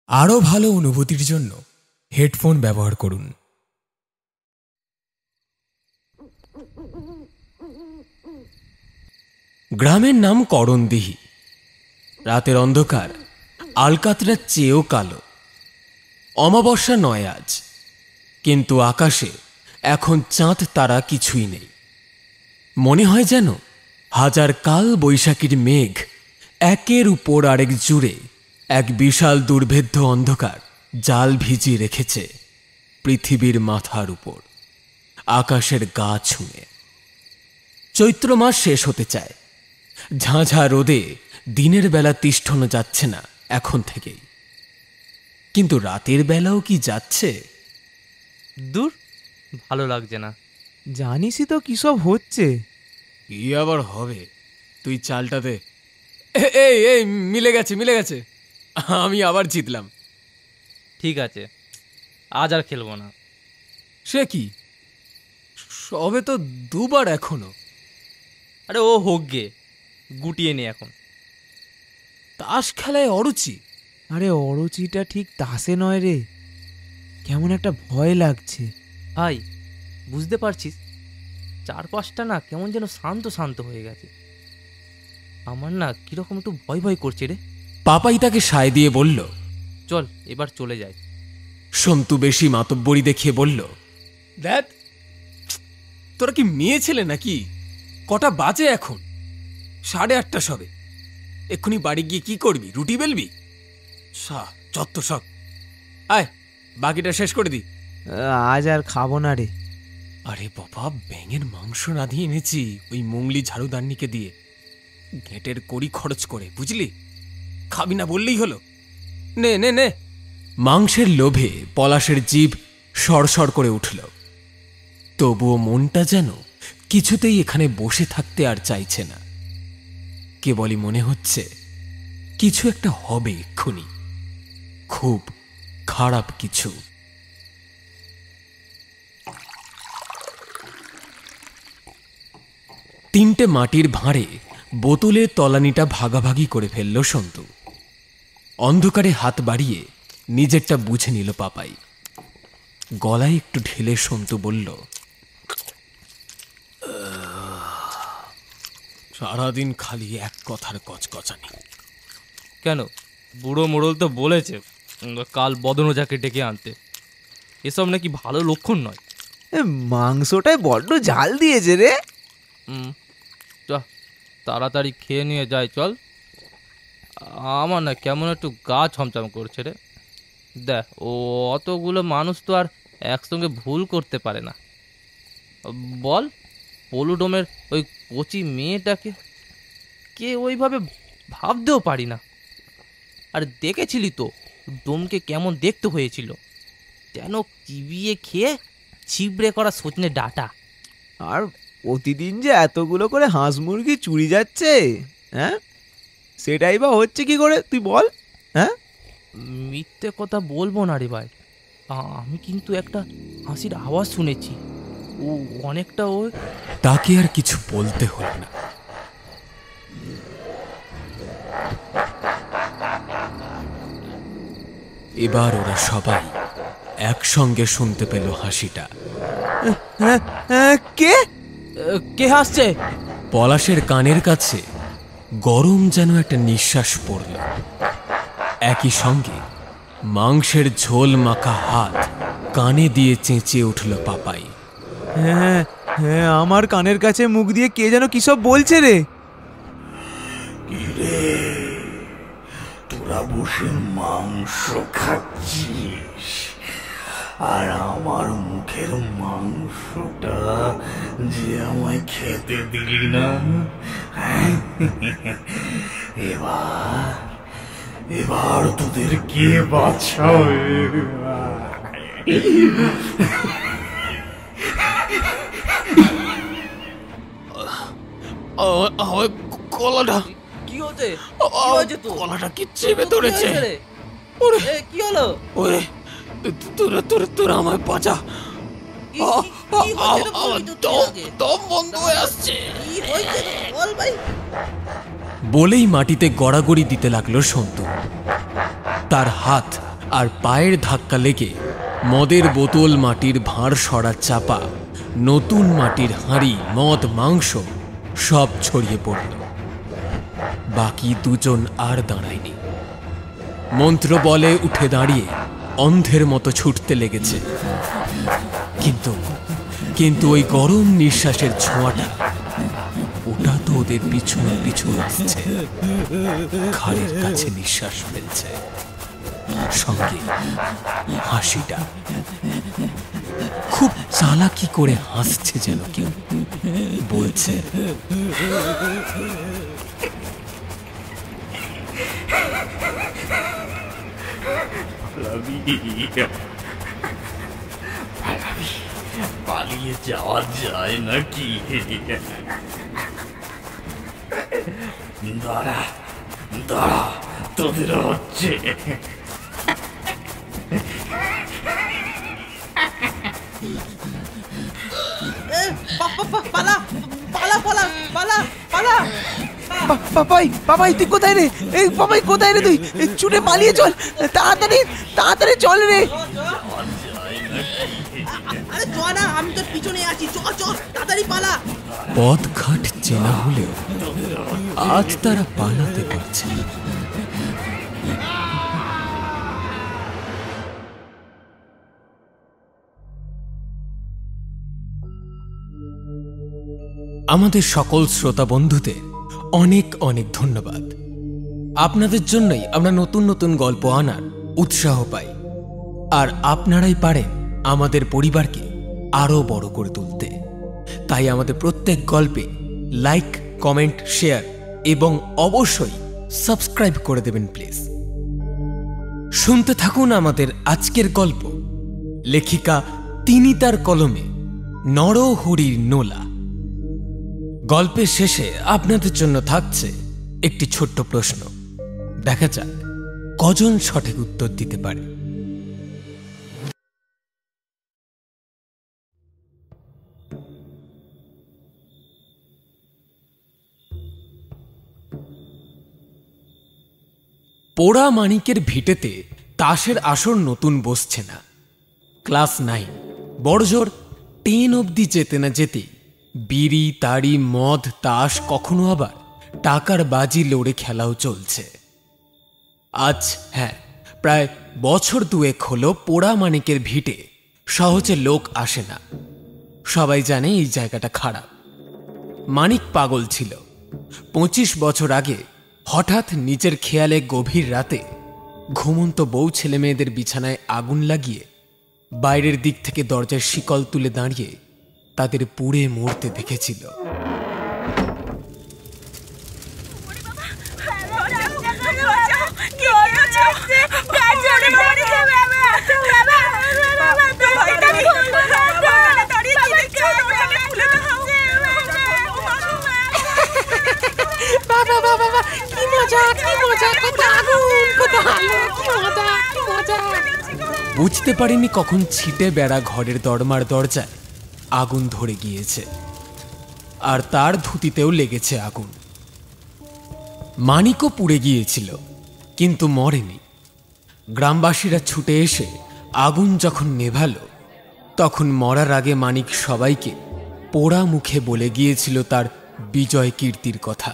আরও ভালো অনুভূতির জন্য হেডফোন ব্যবহার করুন। গ্রামের নাম করণদিঘি। রাতের অন্ধকার আলকাতরার চেয়েও কালো। অমাবস্যা নয় আজ, কিন্তু আকাশে এখন চাঁদ তারা কিছুই নেই। মনে হয় যেন হাজার কাল বৈশাখীর মেঘ একের উপর আরেক জুড়ে এক বিশাল দুর্ভেদ্য অন্ধকার জাল ভিজিয়ে রেখেছে পৃথিবীর মাথার উপর, আকাশের গা ছুঁয়ে। চৈত্র মাস শেষ হতে চায়। ঝাঁঝা রোদে দিনের বেলা তিষ্ঠনো যাচ্ছে না এখন থেকেই, কিন্তু রাতের বেলাও কি যাচ্ছে? দূর, ভালো লাগছে না। জানিসই তো কি সব হচ্ছে। কি আবার হবে? তুই চালটা দে। এই এই মিলে গেছে, মিলে গেছে। আমি আবার জিতলাম। ঠিক আছে, আজ আর খেলবো না। সে কি, সবে তো দুবার এখনো। আরে ও হোক গে, গুটিয়ে নে এখন। তাস খেলায় অরুচি? আরে অরুচিটা ঠিক তাসে নয় রে, কেমন একটা ভয় লাগছে। ভাই, বুঝতে পারছিস চারপাশটা না কেমন যেন শান্ত শান্ত হয়ে গেছে। আমার না কিরকম একটু ভয় ভয় করছে রে। পাপাই তাকে সায় দিয়ে বলল, চল এবার চলে যাই। সন্তু বেশি মাতব্বরি দেখিয়ে বলল, দেখ তোরা কি মেয়ে ছেলে নাকি? কটা বাজে এখন? 8:30 সবে। এক্ষুনি বাড়ি গিয়ে কি করবি? রুটি বেলবি? যত সব। আয় বাকিটা শেষ করে দি। আজ আর খাবো না রে। আরে বাবা, ব্যাঙের মাংস রাঁধিয়ে এনেছি ওই মুংলি ঝাড়ুদান্নিকে দিয়ে, ঘেঁটের কড়ি খরচ করে, বুঝলি? খাবি না বললেই হলো। নে নে নে। মাংসের লোভে পলাশের জিভ সরসর করে উঠল। তবুও মনটা যেন কিছুতেই এখানে বসে থাকতে আর চাইছে না। কেবলই মনে হচ্ছে কিছু একটা হবে এক্ষুনি, খুব খারাপ কিছু। তিনটে মাটির ভাঁড়ে বোতলের তলানিটা ভাগাভাগি করে ফেলল সন্তু। অন্ধকারে হাত বাড়িয়ে নিজেরটা বুঝে নিল পাপাই। গলায় একটু ঢেলে সন্তু বলল, সারাদিন খালি এক কথার কচকচানি। কেন, বুড়ো মোড়ল তো বলেছে কাল বদনজাকে ডেকে আনতে। এসব নাকি ভালো লক্ষণ নয়। মাংসটায় বড্ড ঝাল দিয়েছে রে। চ তাড়াতাড়ি খেয়ে নিয়ে যাই, চল। আমার না কেমন একটু গা ছমছম করছে রে। দেখ, ও অতগুলো মানুষ তো আর একসঙ্গে ভুল করতে পারে না। বল, পলুডোমের ওই কচি মেয়েটাকে কে ওইভাবে ভাবতেও পারি না। আর দেখেছিলি তো ডোমকে কেমন দেখতে হয়েছিল, যেন চিবিয়ে খেয়ে ছিবড়ে করা সজনে ডাটা। আর প্রতিদিন যে এতগুলো করে হাঁস মুরগি চুরি যাচ্ছে, হ্যাঁ সেটাই বা হচ্ছে কি করে তুই বল? হ্যাঁ, মিথ্যে কথা বলবো না রে ভাই, আমি কিন্তু একটা হাসির আওয়াজ শুনেছি। ও অনেকটা ওই। তাকে আর কিছু বলতে হলো না। এবার ওরা সবাই একসঙ্গে শুনতে পেল হাসিটা। কে কে হাসছে? পলাশের কানের কাছে গরম যেন একটা নিঃশ্বাস পড়ল। একই সঙ্গে মাংসের ঝোল মাখা হাত কানে দিয়ে চেঁচিয়ে উঠল পাপাই। হ্যাঁ হ্যাঁ, আমার কানের কাছে মুখ দিয়ে কে যেন কি সব বলছে রে। তোরা বসে মাংস খাচ্ছিস আর আমার মুখের মাংসটা যে আমায় খেতে দিলি না। এবার তোদের কে বাঁচাবে? গলাটা কি হচ্ছে? গলাটা কি চেপে ধরেছে? কি হলো? ওরে তোরা আমায় বাঁচা, দম বন্ধ হয়ে আসছে। বলেই মাটিতে গড়াগড়ি দিতে লাগলো সন্তু। তার হাত আর পায়ের ধাক্কা লেগে মদের বোতল, মাটির ভাঁড়, সরা চাপা, নতুন মাটির হাঁড়ি, মদ, মাংস সব ছড়িয়ে পড়ল। বাকি দুজন আর দাঁড়ায়নি। মন্ত্র বলে উঠে দাঁড়িয়ে অন্ধের মতো ছুটতে লেগেছে। কিন্তু ওই গরম নিঃশ্বাসের ছোঁয়াটা, ওটা তো ওদের পিছন পিছন আসছে, ঘাড়ের কাছে নিঃশ্বাস ফেলছে, সঙ্গে হাসিটা। খুব চালাকি করে হাসছে যেন কেউ, বলছে, পালিয়ে যাওয়া যায় নাকি? দাঁড়া দাঁড়া, তোদের হচ্ছে। বাবাই বাবাই তুই কোথায় রে? এই বাবাই কোথায় রে তুই? ছুটে পালিয়ে চল, তাড়াতাড়ি তাড়াতাড়ি চল রে। আরে চল না, আমি তোর পিছনে আছি, চল চল তাড়াতাড়ি পালা। পথঘাট চেনা হলেও আজ তারা পালাতে পারছে না। আমাদের সকল শ্রোতা বন্ধুদের অনেক অনেক ধন্যবাদ। আপনাদের জন্যই আমরা নতুন নতুন গল্প আনার উৎসাহ পাই, আর আপনারাই পারেন আমাদের পরিবারকে আরো বড় করে তুলতে। তাই আমাদের প্রত্যেক গল্পে লাইক, কমেন্ট, শেয়ার এবং অবশ্যই সাবস্ক্রাইব করে দেবেন প্লিজ। শুনতে থাকুন আমাদের আজকের গল্প, লেখিকা তিনি তার কলমে, নরহরির নোলা। গল্পের শেষে আপনাদের জন্য থাকছে একটি ছোট্ট প্রশ্ন। দেখা যাক কজন সঠিক উত্তর দিতে পারে। পোড়া মানিকের ভিটেতে তাসের আসর নতুন বসছে না। ক্লাস 9, বড়জোর 10 অবধি যেতে না যেতে বিড়ি, তাড়ি, মদ, তাস, কখনো আবার টাকার বাজি লড়ে খেলাও চলছে। আজ প্রায় বছর 2 হলো পোড়া মানিকের ভিটে সহজে লোক আসে না। সবাই জানে এই জায়গাটা খারাপ। মানিক পাগল ছিল। 25 বছর আগে হঠাৎ নিজের খেয়ালে গভীর রাতে ঘুমন্ত বউ ছেলে মেয়েদের বিছানায় আগুন লাগিয়ে বাইরের দিক থেকে দরজার শিকল তুলে দাঁড়িয়ে তাদের পুড়ে মরতে দেখেছিল। বুঝতে পারিনি কখন ছিটে বেড়া ঘরের দরমার দরজায় আগুন ধরে গিয়েছে, আর তার ধুতিতেও লেগেছে আগুন। মানিকও পুড়ে গিয়েছিল, কিন্তু মরেনি। গ্রামবাসীরা ছুটে এসে আগুন যখন নেভালো, তখন মরার আগে মানিক সবাইকে পোড়া মুখে বলে গিয়েছিল তার বিজয় কীর্তির কথা।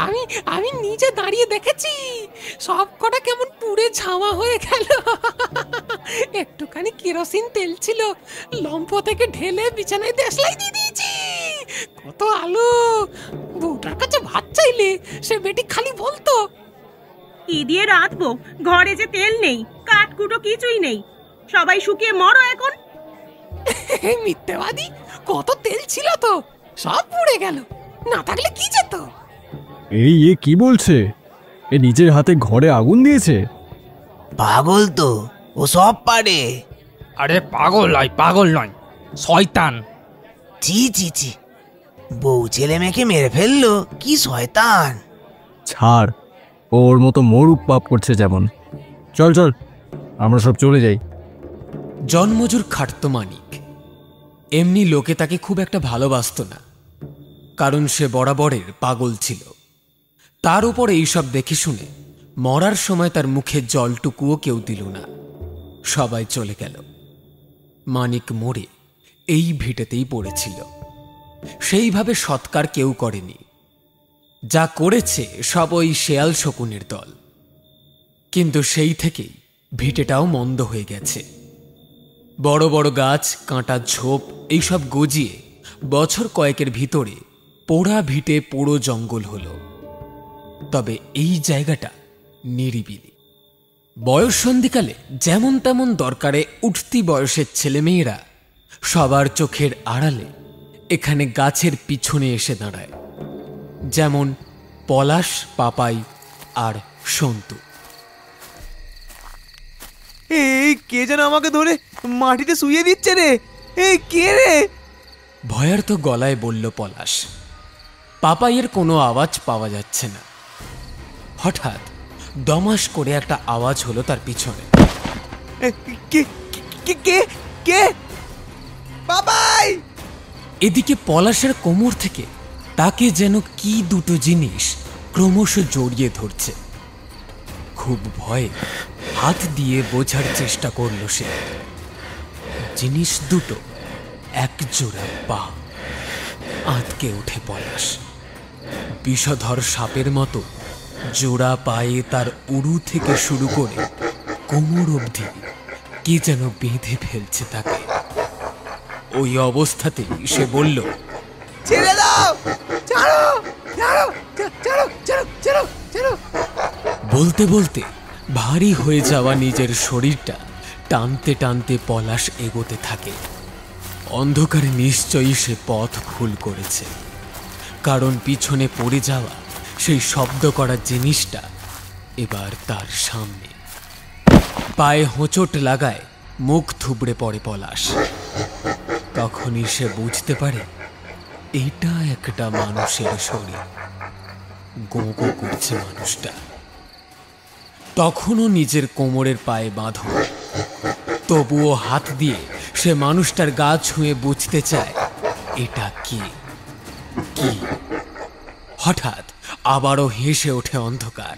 আমি আমি নিজে দাঁড়িয়ে দেখেছি, সব কটা কেমন পুড়ে ছাওয়া হয়ে গেল। একটুখানি কেরোসিন তেল ছিল, লম্ফ থেকে ঢেলে বিছানায় দেশলাই দিয়ে দিয়েছি। কত আলো! বউটার কাছে ভাত চাইলে সে বেটি খালি বলতো, কি দিয়ে রাঁধবো, ঘরে যে তেল নেই, কাঠকুটো কিছুই নেই, সবাই শুকিয়ে মরো এখন। মিথ্যেবাদী, কত তেল ছিল তো, সব পুড়ে গেল। না থাকলে কি যেত? এ কি বলছে? এ নিজের হাতে ঘরে আগুন দিয়েছে? পাগল তো, ও সব পারে। আরে পাগল নয়, শয়তান। ছি ছি ছি, বউ ছেলে মেয়েকে মেরে ফেললো, কি শয়তান! ছাড়, ওর মতো মরুপ পাপ করছে যেমন। চল চল, আমরা সব চলে যাই। জন্মজুর খাটত মানিক। এমনি লোকে তাকে খুব একটা ভালোবাসত না, কারণ সে বরাবরের পাগল ছিল। তার উপর এইসব দেখে শুনে মরার সময় তার মুখে জলটুকুও কেউ দিল না, সবাই চলে গেল। মানিক মরে এই ভিটেতেই পড়েছিল, সেইভাবে সৎকার কেউ করেনি। যা করেছে সব ওই শেয়াল শকুনের দল। কিন্তু সেই থেকেই ভিটেটাও মন্দ হয়ে গেছে। বড় বড় গাছ, কাঁটা ঝোপ এইসব গজিয়ে বছর কয়েকের ভিতরে পোড়া ভিটে পোড়ো জঙ্গল হলো। তবে এই জায়গাটা নিরিবিলি। বয়ঃসন্ধিকালে যেমন তেমন দরকারে উঠতি বয়সের ছেলেমেয়েরা সবার চোখের আড়ালে এখানে গাছের পিছনে এসে দাঁড়ায়, যেমন পলাশ, পাপাই আর সন্তু। এই কে যেন আমাকে ধরে মাটিতে শুইয়ে দিচ্ছে রে, এই কে রে? ভয়ার্ত গলায় বলল পলাশ। পাপাইয়ের কোনো আওয়াজ পাওয়া যাচ্ছে না। হঠাৎ দমাস করে একটা আওয়াজ হলো তার পিছনে। এ, কে কে কে কে? বাবাই! এদিকে পলাশের কোমর থেকে তাকে যেন কি দুটো জিনিস ক্রমশ জড়িয়ে ধরছে। খুব ভয়ে হাত দিয়ে বোঝার চেষ্টা করল সে। জিনিস দুটো একজোড়া পা। আঁতকে ওঠে পলাশ। বিষধর সাপের মতো জোড়া পায়ে তার উড়ু থেকে শুরু করে কোমর অবধি কে যেন বেঁধে ফেলছে তাকে। ওই অবস্থাতেই সে বলল, ছেড়ে দাও, ছাড়ো, ছাড়ো, ছাড়ো, ছাড়ো, ছাড়ো, ছাড়ো। বলতে বলতে ভারী হয়ে যাওয়া নিজের শরীরটা টানতে টানতে পলাশ এগোতে থাকে। অন্ধকারে নিশ্চয়ই সে পথ ভুল করেছে, কারণ পিছনে পড়ে যাওয়া সেই শব্দ করা জিনিসটা এবার তার সামনে। পায়ে হোঁচট লাগায় মুখ থুবড়ে পড়ে পলাশ। তখনই সে বুঝতে পারে এইটা একটা মানুষের শরীর। গো গো করছে মানুষটা। তখনও নিজের কোমরের পায়ে বাঁধো, তবুও হাত দিয়ে সে মানুষটার গা ছুঁয়ে বুঝতে চায় এটা কি। হঠাৎ আবারও হেসে ওঠে অন্ধকার।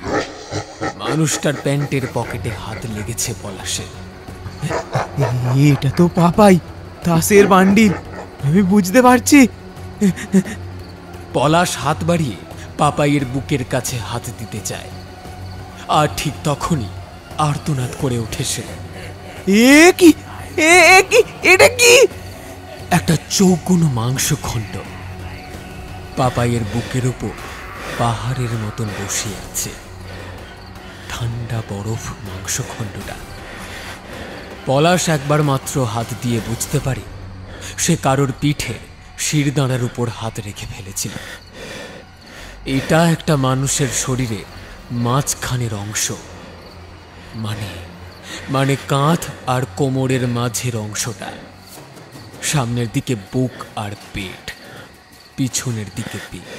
মানুষটার প্যান্টের পকেটে হাত লেগেছে পলাশের। এটা তো পাপাই, তাসের বান্ডিল, আমি বুঝতে পারছি। পলাশ হাত বাড়িয়ে পাপাইয়ের বুকের কাছে হাত দিতে চায়, আর ঠিক তখনই আর্তনাদ করে ওঠে সে। এ কি, এ কি, এটা কি? একটা চৌকোনো মাংসখণ্ড পাপাইয়ের বুকের উপর পাহাড়ের মতন বসে আছে। ঠান্ডা বরফ মাংসখণ্ডটা। পলাশ একবার মাত্র হাত দিয়ে বুঝতে পারে সে কারোর পিঠে শিরদাঁড়ার উপর হাত রেখে ফেলেছিল। এটা একটা মানুষের শরীরে মাঝখানের অংশ, মানে কাঁধ আর কোমরের মাঝের অংশটা। সামনের দিকে বুক আর পেট, পিছনের দিকে পিঠ।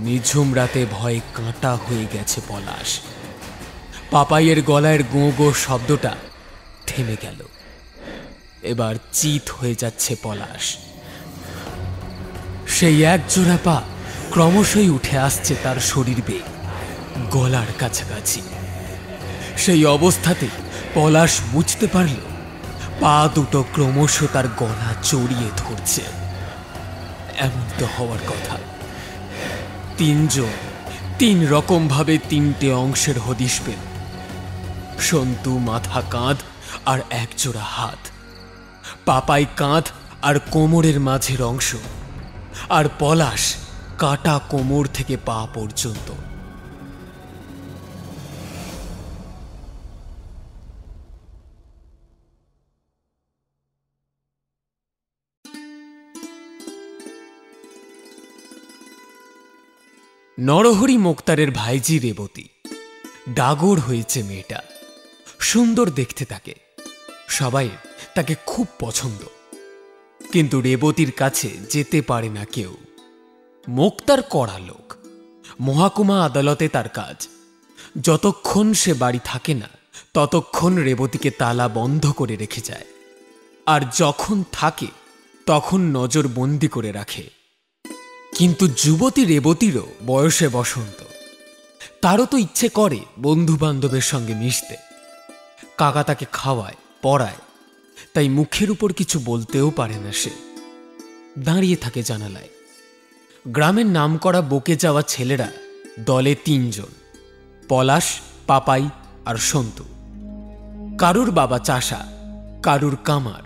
নিঝুম রাতে ভয়ে কাঁটা হয়ে গেছে পলাশ। পাপাইয়ের গলায় গো গো শব্দটা থেমে গেল। এবার চিত হয়ে যাচ্ছে পলাশ। সেই একজোড়া পা ক্রমশই উঠে আসছে তার শরীর বেয়ে গলার কাছাকাছি। সেই অবস্থাতে পলাশ বুঝতে পারল পা দুটো ক্রমশ তার গলা জড়িয়ে ধরছে। এমন তো হওয়ার কথা। তিনজন তিন রকম ভাবে তিনটে অংশের হদিশ পেল। সন্তু মাথা, কাঁধ আর একজোড়া হাত। পাপাই কাঁধ আর কোমরের মাঝের অংশ, আর পলাশ কাটা কোমর থেকে পা পর্যন্ত। নরহরি মোক্তারের ভাইজি রেবতী। ডাগর হয়েছে মেয়েটা, সুন্দর দেখতে তাকে। সবাই তাকে খুব পছন্দ, কিন্তু রেবতীর কাছে যেতে পারে না কেউ। মোক্তার কড়া লোক, মহাকুমা আদালতে তার কাজ। যতক্ষণ সে বাড়ি থাকে না ততক্ষণ রেবতীকে তালা বন্ধ করে রেখে যায়, আর যখন থাকে তখন নজরবন্দি করে রাখে। কিন্তু যুবতী রেবতীরও বয়সে বসন্ত। তারও তো ইচ্ছে করে বন্ধু বান্ধবের সঙ্গে মিশতে। কাকা তাকে খাওয়ায়, পড়ায়, তাই মুখের উপর কিছু বলতেও পারে না সে। দাঁড়িয়ে থাকে জানালায়। গ্রামের নামকরা বকে যাওয়া ছেলেরা দলে 3 জন, পলাশ, পাপাই আর সন্তু। কারুর বাবা চাষা, কারুর কামার,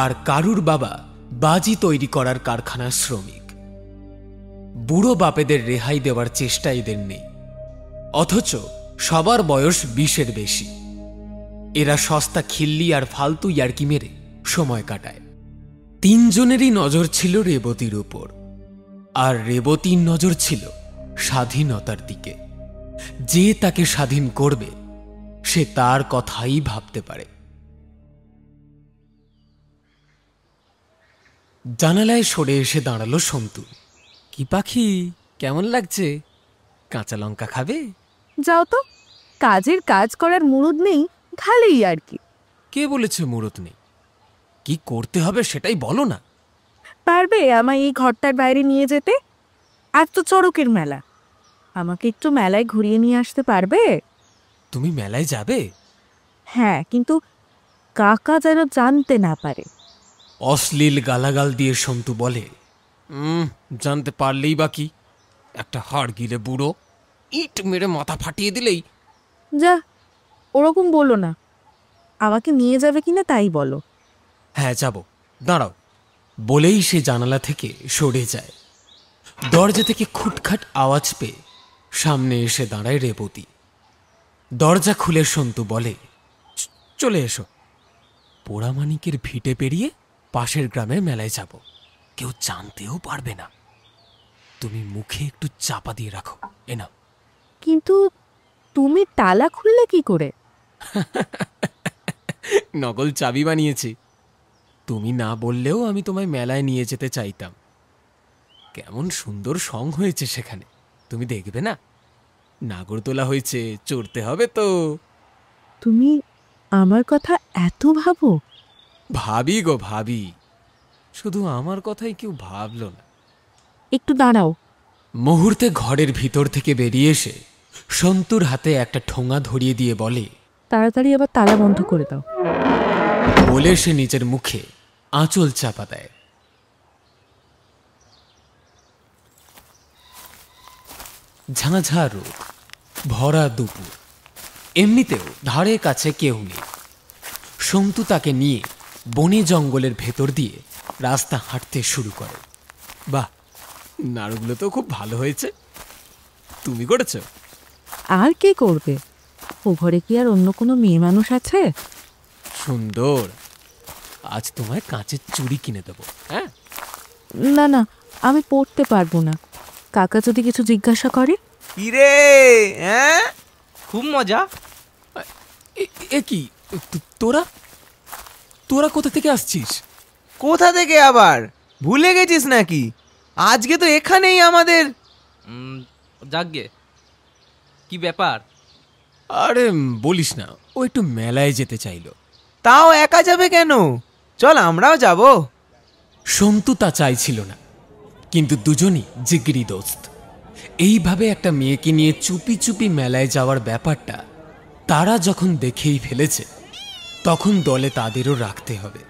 আর কারুর বাবা বাজি তৈরি করার কারখানার শ্রমিক। বুড়ো বাপেদের রেহাই দেওয়ার চেষ্টা এদের নেই, অথচ সবার বয়স 20-এর বেশি। এরা সস্তা খিল্লি আর ফালতু ইয়ার্কি মেরে সময় কাটায়। 3 জনেরই নজর ছিল রেবতীর উপর, আর রেবতীর নজর ছিল স্বাধীনতার দিকে। যে তাকে স্বাধীন করবে সে তার কথাই ভাবতে পারে। জানালায় সরে এসে দাঁড়ালো সন্তু। কি পাখি, কেমন লাগছে? কাঁচা লঙ্কা খাবে? যাও তো, কাজের কাজ করার মুরুদ নেই, খালেই আর কি। কে বলেছে মুরত নেই? কি করতে হবে সেটাই বলো না। পারবে আমায় এই ঘরটার বাইরে নিয়ে যেতে? আজ তো চড়কের মেলা, আমাকে একটু মেলায় ঘুরিয়ে নিয়ে আসতে পারবে? তুমি মেলায় যাবে? হ্যাঁ, কিন্তু কাকা যেন জানতে না পারে। অশ্লীল গালাগাল দিয়ে সন্তু বলে, জানতে পারলেই বা কি, একটা হাড় গিলে বুড়ো, ইট মেরে মাথা ফাটিয়ে দিলেই। যা, ওরকম বলো না। আমাকে নিয়ে যাবে কিনা তাই বলো। হ্যাঁ যাব, দাঁড়াও। বলেই সে জানালা থেকে সরে যায়। দরজা থেকে খুটখাট আওয়াজ পেয়ে সামনে এসে দাঁড়ায় রেবতী। দরজা খুলে সন্তু বলে, চলে এসো। পোড়ামানিকের ভিটে পেরিয়ে পাশের গ্রামের মেলায় যাব, কেউ জানতেও পারবে না। তুমি মুখে একটু চাপা দিয়ে রাখো, এ নাও। কিন্তু তুমি তালা খুললে কি করে? নকল চাবি বানিয়েছি। তুমি না বললেও আমি তোমায় মেলায় নিয়ে যেতে চাইতাম। কেমন সুন্দর সং হয়েছে সেখানে, তুমি দেখবে না? নাগরদোলা হয়েছে, চড়তে হবে তো। তুমি আমার কথা এত ভাবো? ভাবি গো ভাবি, শুধু আমার কথাই কেউ ভাবল না। একটু দাঁড়াও। মুহূর্তে ঘরের ভিতর থেকে বেরিয়ে এসে সন্তুর হাতে একটা ঠোঙা ধরিয়ে দিয়ে বলে, তাড়াতাড়ি আবার তালা বন্ধ করে দাও। বলে সে নিজের মুখে আঁচল চাপা দেয়। ঝাঁঝা রোদ, ভরা দুপুর, এমনিতেও ধারে কাছে কেউ নেই। সন্তু তাকে নিয়ে বনে জঙ্গলের ভেতর দিয়ে রাস্তা হাঁটতে শুরু করে। বাহ, নাড়ুগুলো তো খুব ভালো হয়েছে। তুমি করেছ? আর কে করবে? ও ঘরে কি আর অন্য কোনো মেয়ে মানুষ আছে? সুন্দর, আজ তোমায় কাঁচের চুড়ি কিনে দেবো। হ্যাঁ, না না, আমি পড়তে পারবো না। কাকা যদি কিছু জিজ্ঞাসা করে? কিরে, হ্যাঁ? খুব মজা। এ কি, তোরা তোরা কোথা থেকে আসছিস? কোথা থেকে আবার? ভুলে গেছিস নাকি? আজকে তো এখানেই আমাদের। যাকগে, কি ব্যাপার? আরে বলিস না, ও একটু মেলায় যেতে চাইলো। তাও একা যাবে কেন? চল আমরাও যাব। সন্তু তা চাইছিল না, কিন্তু দুজনই জিগরি দোস্ত। এইভাবে একটা মেয়েকে নিয়ে চুপি চুপি মেলায় যাওয়ার ব্যাপারটা তারা যখন দেখেই ফেলেছে, তখন দলে তাদেরও রাখতে হবে,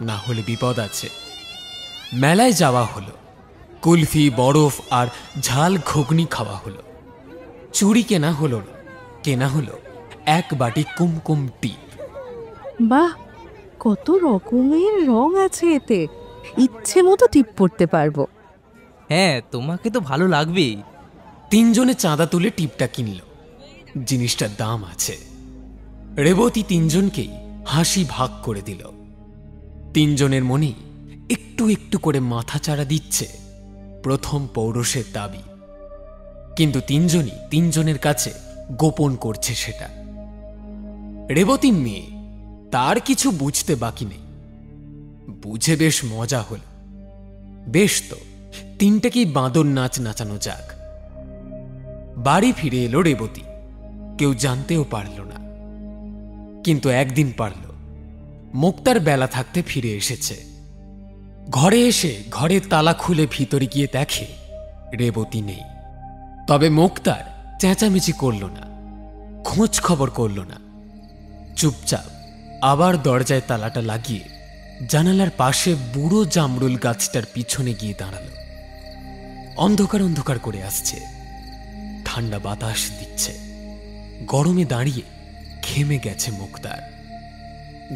না হলে বিপদ আছে। মেলায় যাওয়া হলো, কুলফি, বরফ আর ঝাল ঘুগনি খাওয়া হলো। চুড়ি কেনা হলো না, কেনা হলো 1 বাটি কুমকুম টিপ। বাহ, কত রকমের রং আছে এতে, ইচ্ছে মতো টিপ পড়তে পারবো। হ্যাঁ, তোমাকে তো ভালো লাগবেই। 3 জনে চাঁদা তুলে টিপটা কিনল। জিনিসটার দাম আছে। রেবতী 3 জনকেই হাসি ভাগ করে দিল। 3 জনের মনেই একটু একটু করে মাথা চাড়া দিচ্ছে প্রথম পৌরুষের দাবি, কিন্তু 3 জনই 3 জনের কাছে গোপন করছে সেটা। রেবতীর মেয়ে, তার কিছু বুঝতে বাকি নেই। বুঝে বেশ মজা হল। বেশ তো, 3টেকেই বাঁদর নাচ নাচানো যাক। বাড়ি ফিরে এলো রেবতী, কেউ জানতেও পারল না। কিন্তু একদিন পারল। মুক্তার বেলা থাকতে ফিরে এসেছে। ঘরে এসে ঘরের তালা খুলে ভিতরে গিয়ে দেখে রেবতী নেই। তবে মুক্তার চেঁচামেচি করল না, খোঁজ খবর করল না। চুপচাপ আবার দরজায় তালাটা লাগিয়ে জানালার পাশে বুড়ো জামরুল গাছটার পিছনে গিয়ে দাঁড়ালো। অন্ধকার অন্ধকার করে আসছে, ঠান্ডা বাতাস দিচ্ছে। গরমে দাঁড়িয়ে ঘেমে গেছে মুক্তার।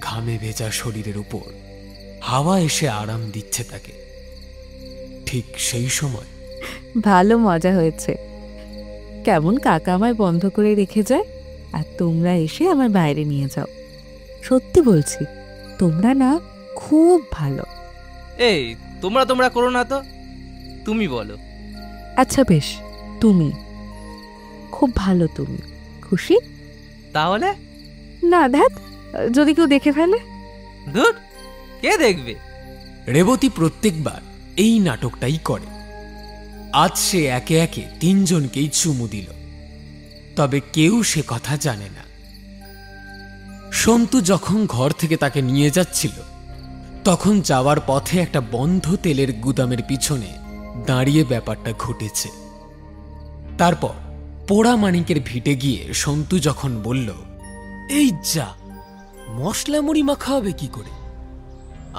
ঘামে ভেজা শরীরের উপর হাওয়া এসে আরাম দিচ্ছে তাকে। ঠিক সেই সময় ভালো মজা হয়েছে। কেমন কাকা আমায় বন্ধ করে রেখে যায়, আর তোমরা এসে আমার বাইরে নিয়ে যাও। সত্যি বলছি, তোমরা না খুব ভালো। এই তোমরা করো না তো, তুমি বলো। আচ্ছা বেশ, তুমি খুব ভালো। তুমি খুশি? তাহলে না দেখ, যদি কেউ দেখে ফেলে। ধুর, কে দেখবে? রেবতী প্রত্যেকবার এই নাটকটাই করে। আজ সে একে একে 3 জনকেই চুমু দিল, তবে কেউ সে কথা জানে না। সন্তু যখন ঘর থেকে তাকে নিয়ে যাচ্ছিল, তখন যাওয়ার পথে একটা বন্ধ তেলের গুদামের পিছনে দাঁড়িয়ে ব্যাপারটা ঘটেছে। তারপর পোড়া মানিকের ভিটে গিয়ে সন্তু যখন বলল, এই যা, মশলা মুড়ি মাখা হবে কি করে?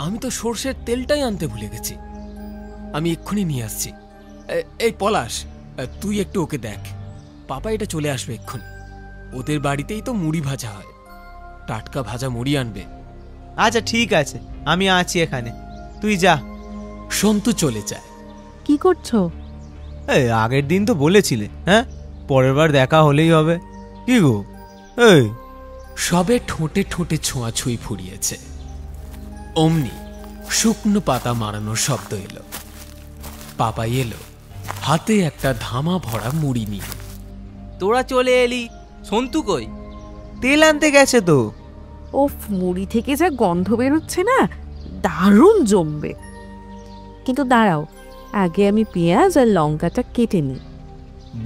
আমি তো সর্ষের তেলটাই আনতে ভুলে গেছি, আমি এক্ষুনি নিয়ে আসছি। এই পলাশ, তুই একটু ওকে দেখ, পাপা এটা চলে আসবে এক্ষুনি। ওদের বাড়িতেই তো মুড়ি ভাজা হয়, টাটকা ভাজা মুড়ি আনবে। আচ্ছা ঠিক আছে, আমি আছি এখানে, তুই যা। সন্তু চলে যায়। কি করছো? এই আগের দিন তো বলেছিলে, হ্যাঁ পরের বার দেখা হলেই হবে। কি গো? এই সবে ঠোঁটে ঠোঁটে ছোঁয়াছুঁই ফুরিয়েছে, অমনি শুকনো পাতা মারানোর শব্দ এলো। পাপাই এলো হাতে একটা ধামা ভরা মুড়ি নিয়ে। তোরা চলে এলি, সন্তু কই? তেল আনতে গেছে তো। ওফ, মুড়ি থেকে যা গন্ধ বেরোচ্ছে না, দারুণ জমবে। কিন্তু দাঁড়াও, আগে আমি পেঁয়াজ আর লঙ্কাটা কেটে নিই।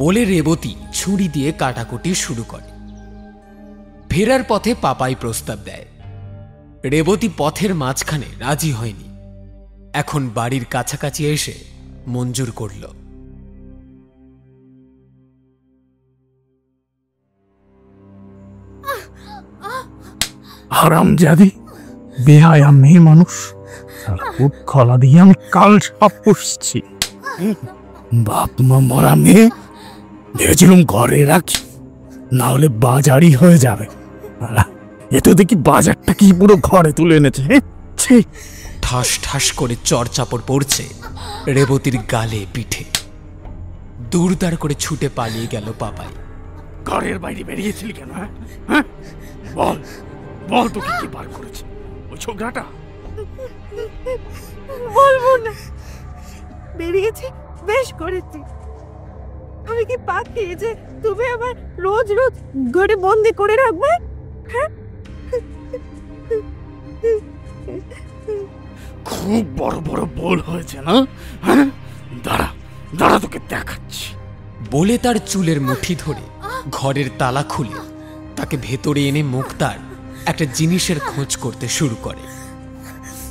বলে রেবতী ছুরি দিয়ে কাটাকুটি শুরু করে। ফেরার পথে পাপাই প্রস্তাব দেয়। রেবতী পথের মাঝখানে রাজি হয়নি, এখন বাড়ির কাছাকাছি এসে মঞ্জুর করল। হারামজাদি, বেহায়া মেয়ে মানুষ, খুব খলা দিয়ে আমি কাল সাপ পুষছি। বাপ মা মরা মেয়ে, ভেবেছিলাম ঘরে রাখি, না হলে বাজারই হয়ে যাবে। এ তো দেখি বাজারটা কি পুরো ঘরে তুলে এনেছে। ঠাস ঠাস করে চড়চাপড় পড়ছে রেবতীর গালে পিঠে। দূরদার করে ছুটে পালিয়ে গেল পাপাই। ঘরের বাইরে বেরিয়েছিলি কেন? হ্যাঁ বল বল, তোকে কি বার করেছে ওই ছোকরাটা? বলবো না, বেরিয়েছি, বেশ করেছি। আমি কি পাখি যে তুমি আবার রোজ রোজ ঘরে বন্দি করে রাখবে? খুব বড় বড় বল হয়েছে না? হ্যাঁ দাঁড়া দাঁড়া, তোকে দেখাচ্ছি। বলে তার চুলের মুঠি ধরে ঘরের তালা খুলে তাকে ভেতরে এনে মুক্তার একটা জিনিসের খোঁজ করতে শুরু করে,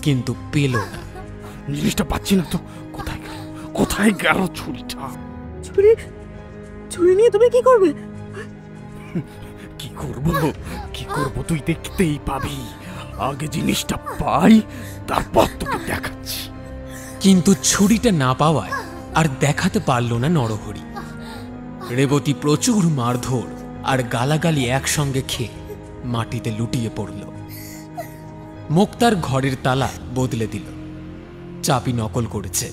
কিন্তু পেল না। জিনিসটা পাচ্ছি না তো, কোথায় গেল? কোথায় গেল ছুরিটা? ছুরি? ছুরি নিয়ে তুমি কি করবে? কি করব তুই দেখতেই পাবি। আগে জিনিসটা পাই, তারপর তোকে দেখাচ্ছি। কিন্তু ছুরিটা না পাওয়ায় আর দেখাতে পারল না নরহরি। রেবতী প্রচুর মারধর আর গালাগালি একসঙ্গে খেয়ে মাটিতে লুটিয়ে পড়ল। মুক্তার ঘরের তালা বদলে দিল, চাবি নকল করেছে।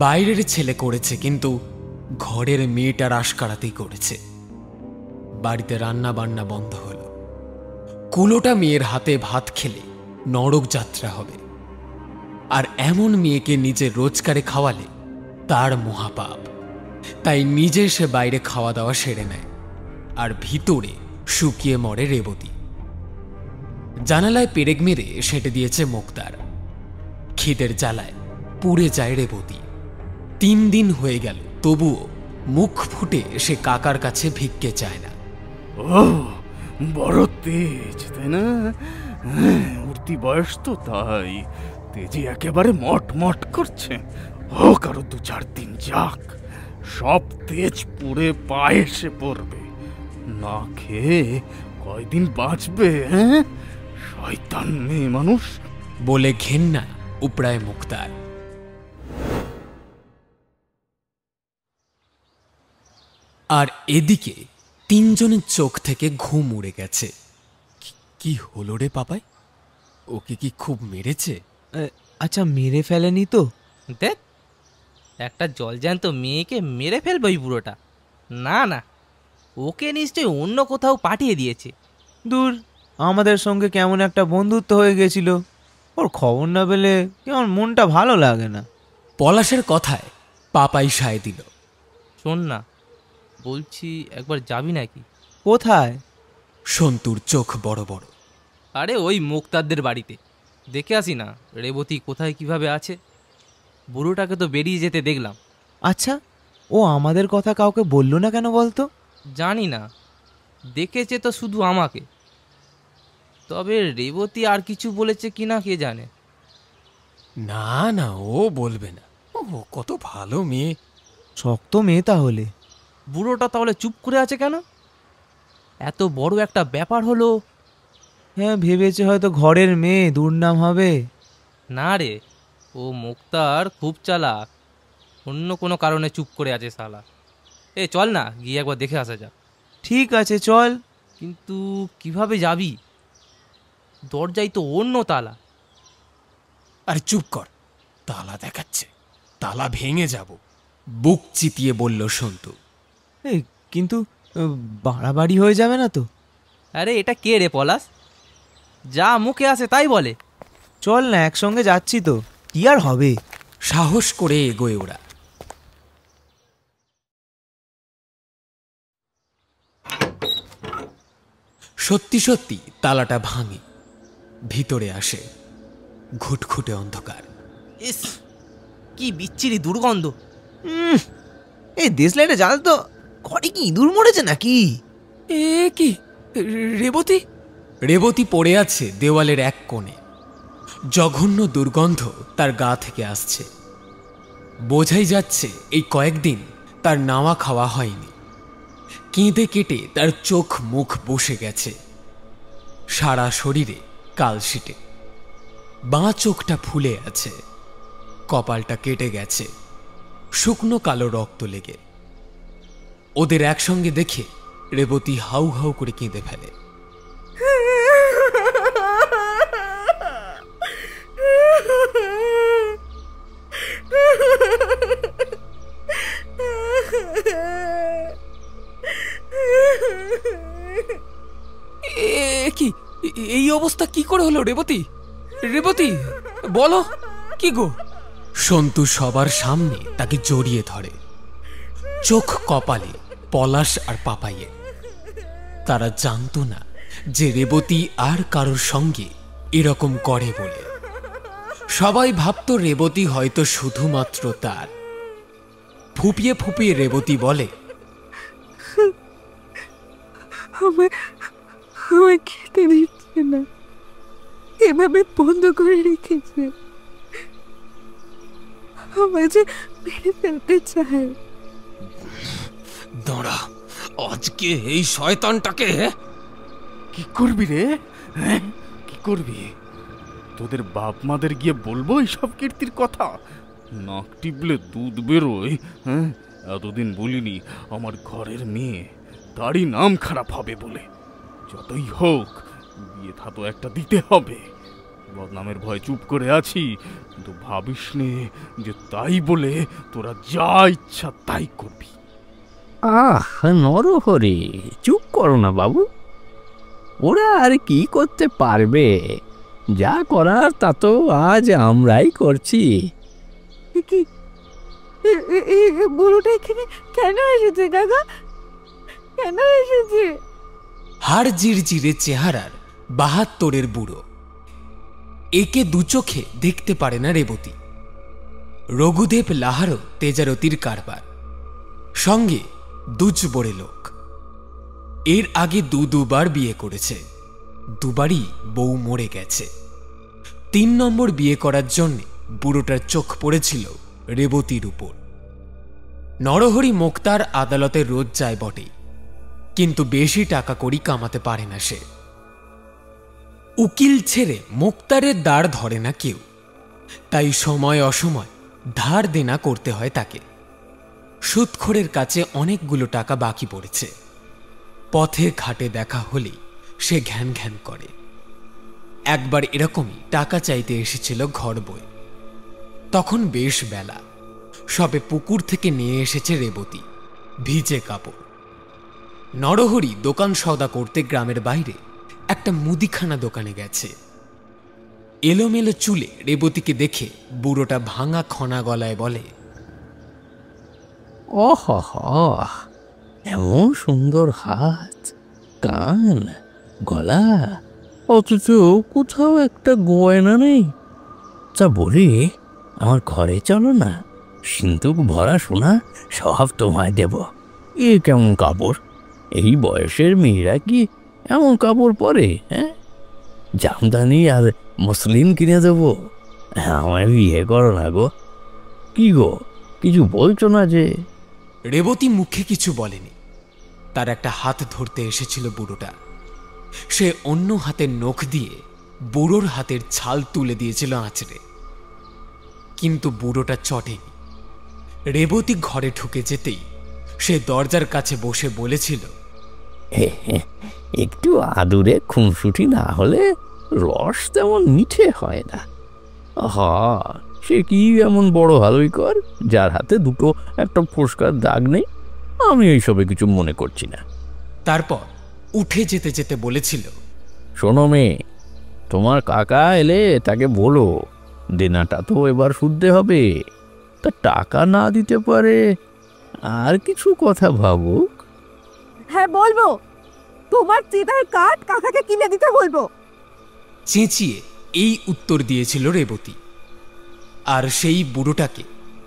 বাইরের ছেলে করেছে, কিন্তু ঘরের মেয়েটার আশকারাতেই করেছে। বাড়িতে রান্না বান্না বন্ধ হলো। কুলোটা মেয়ের হাতে ভাত খেলে নরক যাত্রা হবে, আর এমন মেয়েকে নিজের রোজগারে খাওয়ালে তার মহাপাপ। তাই নিজে সে বাইরে খাওয়া দাওয়া সেরে নেয়, আর ভিতরে শুকিয়ে মরে রেবতী। জানালায় পেরেক মেরে সেটে দিয়েছে মুক্তার। খিদের জ্বালায় পুড়ে যায় রেবতী। 3 দিন হয়ে গেল, তবুও মুখ ফুটে সে কাকার কাছে ভিক্ষে চায় না। ও বড় তেজ, তাই না? উঠতি বয়স তো, তাই তেজি একেবারে মট মট করছে। হোক আরো 2-4 দিন যাক, সব তেজ পুড়ে পায়ে এসে পড়বে। না খেয়ে কয়দিন বাঁচবে? হ্যাঁ, শয়তান মেয়ে মানুষ। বলে ঘেন্না উপড়ায় মুক্তার। আর এদিকে তিনজনের চোখ থেকে ঘুম উড়ে গেছে। কি হলো রে পাপাই? ওকে কি খুব মেরেছে? আচ্ছা, মেরে ফেলেনি তো? দেখ, একটা জলজ্যান্ত মেয়েকে মেরে ফেলবে ওই বুড়োটা? না না, ওকে নিশ্চয়ই অন্য কোথাও পাঠিয়ে দিয়েছে। দূর, আমাদের সঙ্গে কেমন একটা বন্ধুত্ব হয়ে গেছিল, ওর খবর না পেলে কেমন মনটা ভালো লাগে না। পলাশের কথায় পাপাই সায় দিল। শোন না, বলছি একবার যাবি নাকি? কোথায়? সন্তুর চোখ বড় বড়। আরে ওই মুক্তারদের বাড়িতে দেখে আসি না, রেবতী কোথায় কিভাবে আছে। বুড়োটাকে তো বেরিয়ে যেতে দেখলাম। আচ্ছা, ও আমাদের কথা কাউকে বললো না কেন বলতো? জানি না, দেখেছে তো শুধু আমাকে। তবে রেবতী আর কিছু বলেছে কিনা কে জানে। না না, ও বলবে না, ও কত ভালো মেয়ে। শক্ত মেয়ে তাহলে। বুড়োটা তাহলে চুপ করে আছে কেন? এত বড় একটা ব্যাপার হলো। হ্যাঁ, ভেবেছে হয়তো ঘরের মেয়ে, দুর্নাম হবে। না রে, ও মুক্তার খুব চালাক, অন্য কোনো কারণে চুপ করে আছে শালা। এ চল না, গিয়ে একবার দেখে আসা যাক। ঠিক আছে, চল। কিন্তু কিভাবে যাবি? দরজায় তো অন্য তালা। আরে চুপ কর, তালা দেখাচ্ছে, তালা ভেঙে যাব। বুক চিতিয়ে বলল সন্তু। এই কিন্তু বাড়াবাড়ি হয়ে যাবে না তো? আরে এটা কে রে পলাশ? যা মুখে আসে তাই বলে। চল না, একসঙ্গে যাচ্ছি তো, কি আর হবে। সাহস করে এগোয় ওরা। সত্যি সত্যি তালাটা ভাঙে, ভিতরে আসে। ঘুটঘুটে অন্ধকার। ইস, কি বিচ্ছিরি দুর্গন্ধ। এই দেশলাইটে জ্বাল তো। ঘরে কি ইঁদুর মরেছে নাকি? এ কি? রেবতী? রেবতী পড়ে আছে দেওয়ালের এক কোণে। জঘন্য দুর্গন্ধ তার গা থেকে আসছে। বোঝাই যাচ্ছে এই কয়েকদিন তার নাওয়া খাওয়া হয়নি। কেঁদে কেটে তার চোখ মুখ বসে গেছে, সারা শরীরে কালশিটে। বাঁ চোখটা ফুলে আছে, কপালটা কেটে গেছে, শুকনো কালো রক্ত লেগে। ওদের একসঙ্গে দেখে রেবতী হাউ হাউ করে কেঁদে ফেলে। কি এই অবস্থা কি করে হলো রেবতী? রেবতী বলো, কি গো? সন্তু সবার সামনে তাকে জড়িয়ে ধরে, চোখ কপালে পলাশ আর পাপাইয়ে। তারা জানতো না যে রেবতী আর কারোর সঙ্গে এরকম করে বলে। সবাই ভাবতো রেবতী হয়তো শুধুমাত্র তার। ফুপিয়ে ফুপিয়ে রেবতী বলে, আমার খেতে দিচ্ছে না, এভাবে বন্ধ করে রেখেছে, আমায় যে মেরে ফেলতে চায়। দাঁড়া, আজকে এই শয়তানটাকে। কি করবি রে? হ্যাঁ, কি করবি? তোদের বাপ মাদের গিয়ে বলবো এইসব কীর্তির কথা? নাক টিপলে দুধ বেরোয়। হ্যাঁ, এতদিন বলিনি আমার ঘরের মেয়ে, তারই নাম খারাপ হবে বলে। যতই হোক, বিয়ে থা তো একটা দিতে হবে। বদনামের ভয় চুপ করে আছি, কিন্তু ভাবিস নে যে তাই বলে তোরা যা ইচ্ছা তাই করবি। আহ নরহরি, চুপ করো না বাবু, ওরা আর কি করতে পারবে? যা করার তা তো আজ আমরাই করছি। বুড়োটা এখানে কেন এসেছে কাকা? কেন এসেছে? হাড় জিরজিরে চেহারার ৭২-এর বুড়ো। একে দু চোখে দেখতে পারে না রেবতী। রঘুদেব লাহারও তেজারতির কারবার, সঙ্গে দুজবরে লোক। এর আগে দুবার বিয়ে করেছে, দুবারই বউ মরে গেছে। ৩ নম্বর বিয়ে করার জন্য বুড়োটার চোখ পড়েছিল রেবতীর উপর। নরহরি মোক্তার আদালতে রোজ যায় বটে, কিন্তু বেশি টাকা কড়ি কামাতে পারে না সে। উকিল ছেড়ে মোক্তারের দাঁড় ধরে না কেউ, তাই সময় অসময় ধার দেনা করতে হয় তাকে। সুদখোরের কাছে অনেকগুলো টাকা বাকি পড়েছে। পথে ঘাটে দেখা হলেই সে ঘ্যান ঘ্যান করে। একবার এরকমই টাকা চাইতে এসেছিল ঘর বই। তখন বেশ বেলা, সবে পুকুর থেকে নিয়ে এসেছে রেবতী ভিজে কাপড়। নরহরি দোকান সওদা করতে গ্রামের বাইরে একটা মুদিখানা দোকানে গেছে। এলোমেলো চুলে রেবতীকে দেখে বুড়োটা ভাঙা খনা গলায় বলে, ওহ, এমন সুন্দর হাত, কান, গলা, অথচ কোথাও একটা গয়না নেই। তা বলি, আমার ঘরে চলো না, সিন্দুক ভরা সোনা সব তোমায় দেব। এ কেমন কাপড়? এই বয়সের মেয়েরা কি এমন কাপড় পরে? হ্যাঁ, জামদানি আর মসলিন কিনে দেবো। আমার বিয়ে করো না গো। কি গো, কিছু বলছো না যে? রেবতী মুখে কিছু বলেনি। তার একটা হাত ধরতে এসেছিল বুড়োটা। সে অন্য হাতের নখ দিয়ে বুড়োর হাতের ছাল তুলে দিয়েছিল আঁচড়ে, কিন্তু বুড়োটা চটেনি। রেবতী ঘরে ঢুকে যেতেই সে দরজার কাছে বসে বলেছিল, একটু আদুরে খুনসুটি না হলে রস তেমন মিঠে হয় না। সে কি এমন বড় ভালোই কর যার হাতে দুটো একটা ফোস্কার দাগ নেই? আমি এইসবে কিছু মনে করছি না। তারপর উঠে যেতে যেতে বলেছিল, শোনো মেয়ে, তোমার কাকা এলে তাকে বলো দেনাটা তো এবার শুধতে হবে। তা টাকা না দিতে পারে আর কিছু কথা ভাবুক। হ্যাঁ বলবো, তোমার চিতার কাঠ কাকাকে কিনে দিতে বলবো। চেঁচিয়ে এই উত্তর দিয়েছিল রেবতী। আর সেই বুড়োটাকে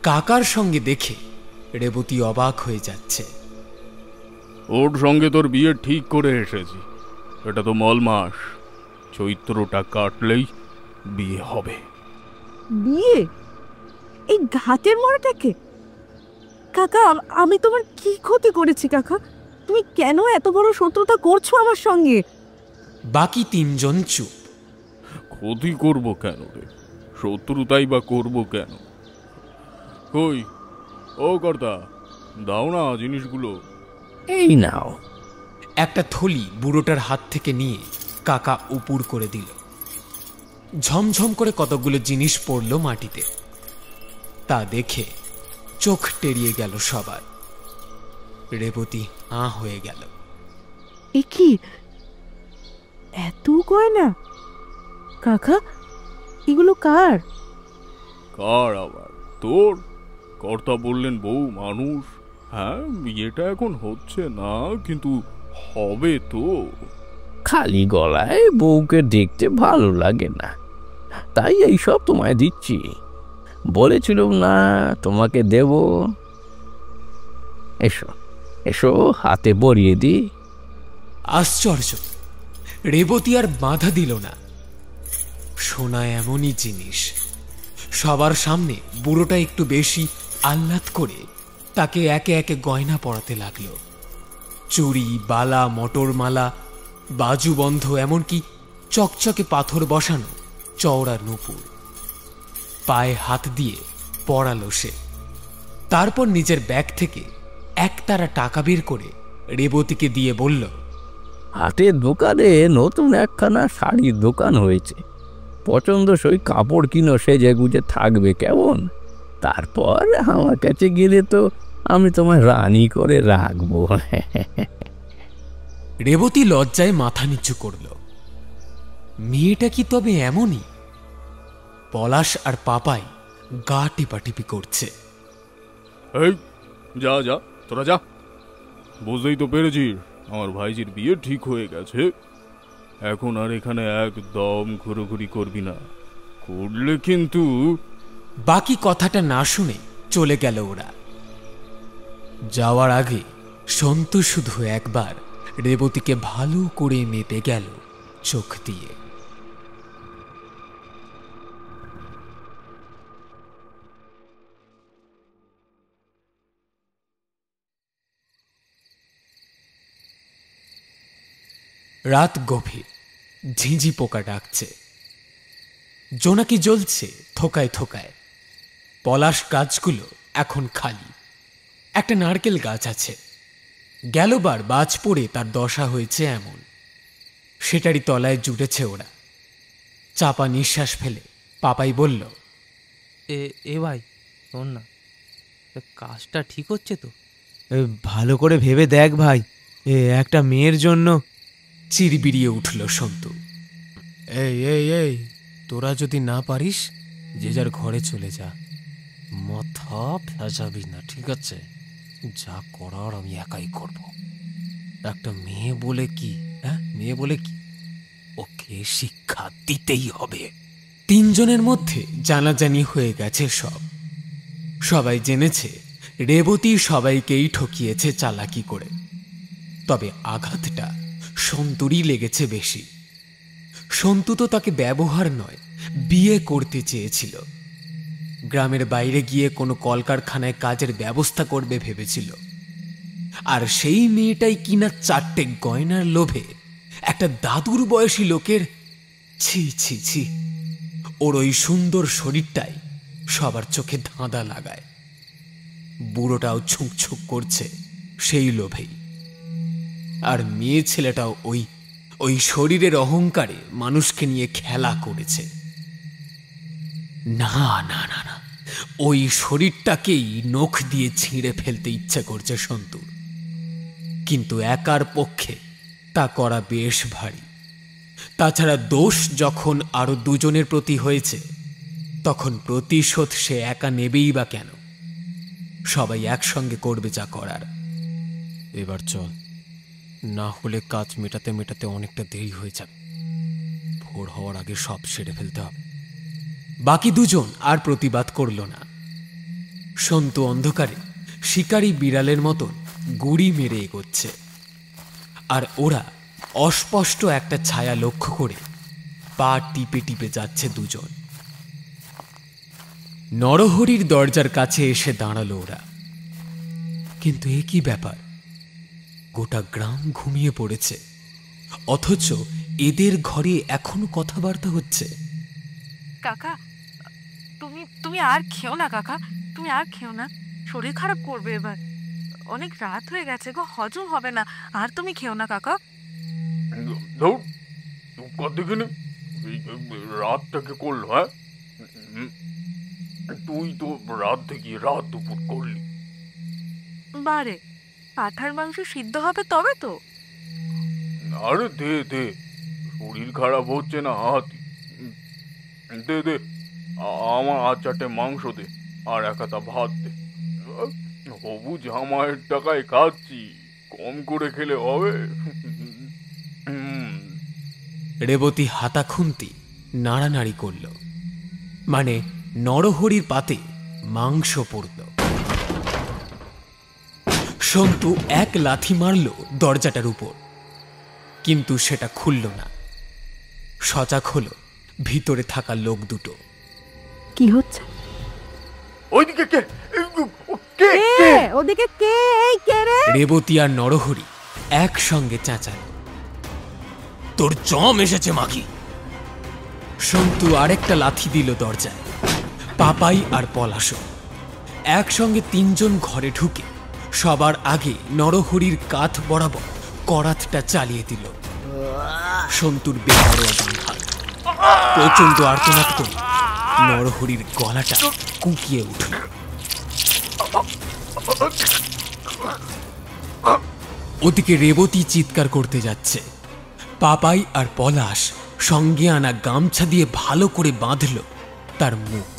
কাকার সঙ্গে দেখে রেবতী অবাক হয়ে যাচ্ছে। ওর সঙ্গে তোর বিয়ে ঠিক করে এসেছি। এটা তো মল মাস, চৈত্রটা কাটলেই বিয়ে হবে। বিয়ে? এই ঘাটের মরাটাকে? কাকা, আমি তোমার কি ক্ষতি করেছি কাকা? তুমি কেন এত বড় শত্রুতা করছো আমার সঙ্গে? বাকি তিনজন চুপ। ক্ষতি করব কেন রে? শত্রুতাই বা করব কেন? কই ও কর্তা, দাও না জিনিসগুলো। এই নাও। একটা থলি বুড়োটার হাত থেকে নিয়ে কাকা উপুর করে দিল। ঝমঝম করে কতগুলো জিনিস পড়ল মাটিতে। তা দেখে চোখ টেরিয়ে গেল সবার। রেবতী হয়ে গেল। এ কি, এত গয়না? কাকা, এগুলো কার? কার আবার? তোর? কর্তা বললেন বউ মানুষ। হ্যাঁ, বিয়েটা এখন হচ্ছে না, কিন্তু হবে তো। খালি গলায় বউকে দেখতে ভালো লাগে না, তাই এইসব তোমায় দিচ্ছি। বলেছিলাম না তোমাকে দেব। এসো এসো, হাতে পরিয়ে দি। আশ্চর্য, রেবতী আর বাধা দিল না। সোনা এমনই জিনিস। সবার সামনে বুড়োটা একটু বেশি আহ্লাদ করে তাকে একে একে গয়না পরাতে লাগলো। চুড়ি, বালা, মটরমালা, বাজুবন্ধ, এমনকি চকচকে পাথর বসানো চওড়া নূপুর পায়ে হাত দিয়ে পরালো সে। তারপর নিজের ব্যাগ থেকে একতারা টাকা বের করে রেবতীকে দিয়ে বলল, হাটের দোকানে নতুন একখানা শাড়ির দোকান হয়েছে, পছন্দসই কাপড় কিনো, সেজে গুজে থাকবে কেমন। তারপর আমার কাছে গেলে তো আমি তোমায় রানী করে রাখবো। রেবতী লজ্জায় মাথা নিচু করল। মেয়েটা কি তবে এমনই? পলাশ আর পাপাই গা টিপাটিপি করছে। এই যা যা, তোরা যা। বুঝতেই তো পেরেছিস আমার ভাইজির বিয়ে ঠিক হয়ে গেছে। এখন আর এখানে একদম ঘুরোঘুরি করবি না, করলে কিন্তু। বাকি কথাটা না শুনে চলে গেল ওরা। যাওয়ার আগে সন্তু শুধু একবার রেবতীকে ভালো করে মেপে গেল চোখ দিয়ে। রাত গভীর, ঝিঁঝি পোকা ডাকছে, জোনাকি জ্বলছে থোকায় থোকায়। পলাশ গাছগুলো এখন খালি। একটা নারকেল গাছ আছে, গেলবার বাজ পড়ে তার দশা হয়েছে এমন। সেটারই তলায় জুটেছে ওরা। চাপা নিঃশ্বাস ফেলে পাপাই বলল, এ ভাই শোন না, কাজটা ঠিক হচ্ছে তো? ভালো করে ভেবে দেখ ভাই, একটা মেয়ের জন্য। চিরবিড়িয়ে উঠল সন্তু। এই এই এই, তোরা যদি না পারিস যে যার ঘরে চলে যা, মাথা ভেজাবি না, ঠিক আছে? যা করার আমি একাই করব। একটা মেয়ে বলে কি, হ্যাঁ মেয়ে বলে কি, ওকে শিক্ষা দিতেই হবে। তিনজনের মধ্যে জানাজানি হয়ে গেছে সব। সবাই জেনেছে রেবতী সবাইকেই ঠকিয়েছে চালাকি করে। তবে আঘাতটা সন্তুরই লেগেছে বেশি। সন্তু তো তাকে ব্যবহার নয়, বিয়ে করতে চেয়েছিল। গ্রামের বাইরে গিয়ে কোনো কলকারখানায় কাজের ব্যবস্থা করবে ভেবেছিল। আর সেই মেয়েটাই কিনা 4টে গয়নার লোভে একটা দাদুর বয়সী লোকের, ছি ছি ছি, ওর ওই সুন্দর শরীরটাই সবার চোখে ধাঁধা লাগায়। বুড়োটাও ছুঁক ছুঁক করছে সেই লোভেই। আর মেয়ে ছেলেটাও ওই শরীরের অহংকারে মানুষকে নিয়ে খেলা করেছে। না না না না, ওই শরীরটাকেই নখ দিয়ে ছিঁড়ে ফেলতে ইচ্ছে করছে সন্তুর। কিন্তু একার পক্ষে তা করা বেশ ভারী। তাছাড়া দোষ যখন আরো দুজনের প্রতি হয়েছে, তখন প্রতিশোধ সে একা নেবেই বা কেন? সবাই একসঙ্গে করবে যা করার। এবার চল, না হলে কাজ মেটাতে মেটাতে অনেকটা দেরি হয়ে যাবে। ভোর হওয়ার আগে সব সেরে ফেলতে হবে। বাকি দুজন আর প্রতিবাদ করল না। সন্তু অন্ধকারে শিকারী বিড়ালের মতন গুড়ি মেরে এগোচ্ছে। আর ওরা অস্পষ্ট একটা ছায়া লক্ষ্য করে পা টিপে টিপে যাচ্ছে দুজন। নরহরির দরজার কাছে এসে দাঁড়ালো ওরা। কিন্তু এ কি ব্যাপার? গোটা গ্রাম ঘুমিয়ে পড়েছে, অথচ এদের ঘরে এখনো কথাবার্তা হচ্ছে। কাকা, তুমি আর খেও না কাকা, তুমি আর খেও না, শরীর খারাপ করবে এবার। অনেক রাত হয়ে গেছে গো, হজম হবে না। আর তুমি খেও না কাকা। দেখিনি রাতটাকে করলো, হ্যাঁ? তুই তো রাত থেকে রাত দুপুর করলি। বারে, পাঠার মাংস সিদ্ধ হবে তবে তো। আরে দে দে, শরীর খারাপ হচ্ছে না হাত দে দে, আমার 4টে মাংস দে, আর 1 হাতা ভাত দে। হবু জামাইয়ের টাকায় খাচ্ছি, কম করে খেলে হবে? রেবতী হাতা খুন্তি নাড়ানাড়ি করল, মানে নরহরির পাতে মাংস পড়ল। সন্তু এক লাথি মারল দরজাটার উপর, কিন্তু সেটা খুলল না। সজাগ হল ভিতরে থাকা লোক দুটো। কি হচ্ছে? ওইদিকে কে? ওদিকে কে? এই কে রে? রেবতী আর নরহরি একসঙ্গে চেঁচাল, তোর জম এসেছে মাগি। সন্তু আরেকটা লাথি দিল দরজায়। পাপাই আর পলাশ একসঙ্গে 3 জন ঘরে ঢুকে সবার আগে নরহরির কাঁধ বরাবর করাতটা চালিয়ে দিল। সন্তুর বেপরোয়া আঘাত, প্রচন্ড আর্তনাদ করে নরহরির গলাটা কুঁকিয়ে উঠল। ওদিকে রেবতী চিৎকার করতে যাচ্ছে। পাপাই আর পলাশ সঙ্গে আনা গামছা দিয়ে ভালো করে বাঁধল তার মুখ।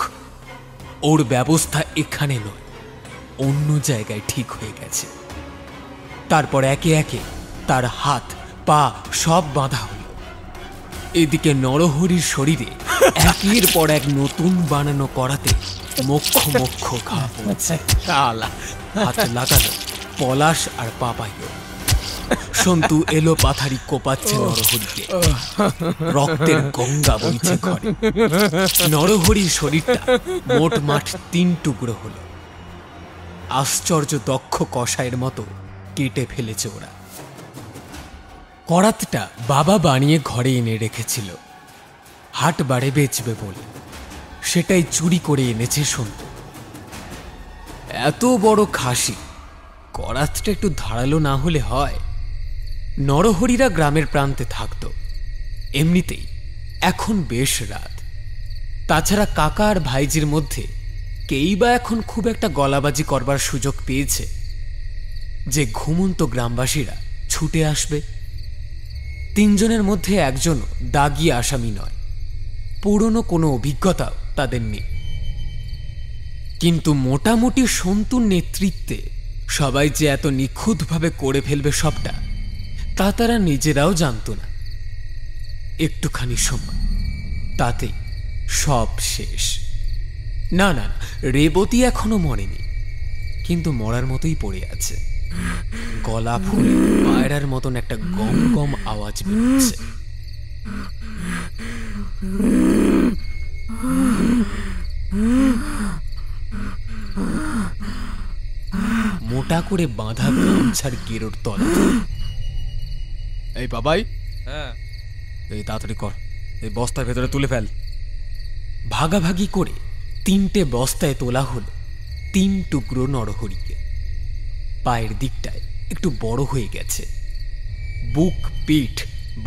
ওর ব্যবস্থা এখানে নয়, অন্য জায়গায় ঠিক হয়ে গেছে। তারপর একে একে তার হাত পা সব বাঁধা হলো। এদিকে নরহরির শরীরে একের পর এক নতুন বানানো করাতে মক্ষ মক্ষ ঘা পড়ছে। হাত লাগালো পলাশ আর পাপাইও। সন্তু এলো পাথারি কোপাচ্ছে নরহরিকে, রক্তের গঙ্গা বইছে ঘরে। নরহরির শরীরটা মোটমাট 3 টুকরো হলো। আশ্চর্য দক্ষ কষায়ের মতো কেটে ফেলেছে ওরা। করাতটা বাবা বানিয়ে ঘরে এনে রেখেছিল হাট বারে বেচবে বলে। সেটাই চুরি করে এনেছে সন্তু। এত বড় খাসি, করাতটা একটু ধারালো না হলে হয়? নরহরিরা গ্রামের প্রান্তে থাকত। এমনিতেই এখন বেশ রাত। তাছাড়া কাকা আর ভাইজির মধ্যে কেই বা এখন খুব একটা গলাবাজি করবার সুযোগ পেয়েছে যে ঘুমন্ত গ্রামবাসীরা ছুটে আসবে। তিনজনের মধ্যে একজনও দাগি আসামি নয়, পুরনো কোনো অভিজ্ঞতাও তাদের নেই। কিন্তু মোটামুটি সন্তুর নেতৃত্বে সবাই যে এত নিখুঁতভাবে করে ফেলবে সবটা, তা তারা নিজেরাও জানত না। একটুখানি সময়, তাতেই সব শেষ। না না, রেবতী এখনো মরেনি, কিন্তু মরার মতোই পড়ে আছে। গলা ফুলে পায়রার মতন একটা গম গম আওয়াজ বেরোচ্ছে। মোটা করে বাঁধা গামছার গেরোর তলা। এই বাবাই, হ্যাঁ এই তাড়াতাড়ি কর, এই বস্তার ভেতরে তুলে ফেল। ভাগাভাগি করে 3টে বস্তায় তোলা হলো 3 টুকরো নরহরিকে। পায়ের দিকটায় একটু বড় হয়ে গেছে। বুক পিঠ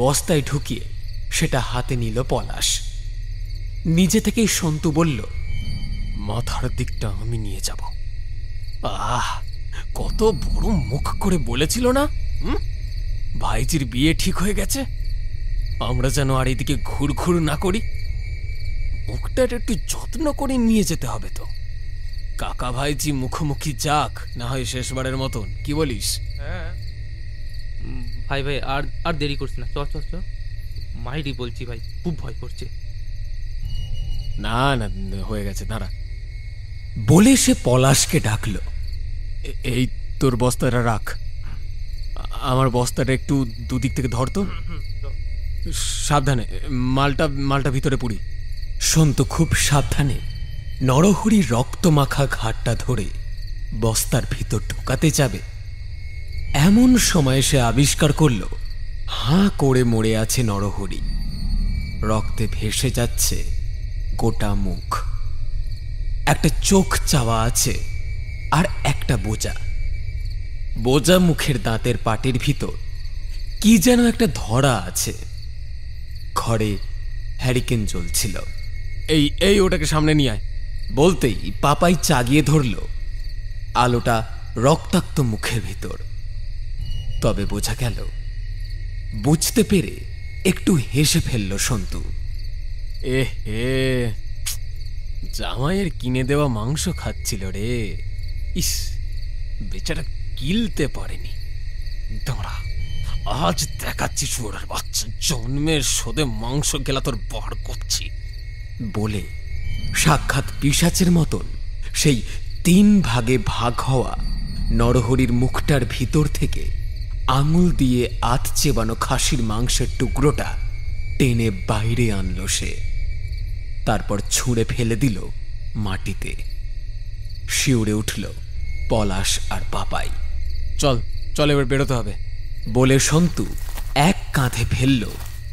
বস্তায় ঢুকিয়ে সেটা হাতে নিল পলাশ। নিজে থেকেই সন্তু বলল, মাথার দিকটা আমি নিয়ে যাব। আহ, কত বড় মুখ করে বলেছিল না, ভাইজির বিয়ে ঠিক হয়ে গেছে, আমরা যেন আর এদিকে ঘুরঘুর না করি। মুখটা একটু যত্ন করে নিয়ে যেতে হবে তো। কাকা ভাইজি মুখোমুখি যাক, না হয় শেষবারের মতন, কি বলিস? হ্যাঁ ভাই ভাই, আর আর দেরি করছি না, চ চ চ। মাইরি বলছি ভাই, খুব ভয় করছে। না না, হয়ে গেছে, দাঁড়া। বলে সে পলাশকে ডাকল, এই তোর বস্তাটা রাখ, আমার বস্তাটা একটু দুদিক থেকে ধরতো, সাবধানে, মালটা ভিতরে পুরি। সন্তু খুব সাবধানে নরহরির রক্তমাখা ঘাটটা ধরে বস্তার ভিতর ঢোকাতে যাবে, এমন সময় সে আবিষ্কার করল হাঁ করে মরে আছে নরহরি। রক্তে ভেসে যাচ্ছে গোটা মুখ, একটা চোখ চাওয়া আছে, আর একটা বোজা। বোজা মুখের দাঁতের পাটের ভিতর কি যেন একটা ধরা আছে। ঘরে হ্যারিকেন জ্বলছিল। এই ওটাকে সামনে নিয়ে আয় বলতেই পাপাই চাগিয়ে ধরল আলোটা রক্তাক্ত মুখের ভিতর। তবে বোঝা গেল, বুঝতে পেরে একটু হেসে ফেলল সন্তু। হে, জামাইয়ের কিনে দেওয়া মাংস খাচ্ছিল রে। ইস, বেচারা গিলতে পারেনি। দাঁড়া, আজ দেখাচ্ছি শুয়োরের বাচ্চা, জন্মের শোধে মাংস গেলা তোর বার করছি বলে সাক্ষাৎ পিশাচের মতন সেই 3 ভাগে ভাগ হওয়া নরহরির মুখটার ভিতর থেকে আঙুল দিয়ে আত চেবানো খাসির মাংসের টুকরোটা টেনে বাইরে আনল সে। তারপর ছুঁড়ে ফেলে দিল মাটিতে। শিউরে উঠল পলাশ আর পাপাই। চল চল, এবার বেরোতে হবে বলে সন্তু এক কাঁধে ফেলল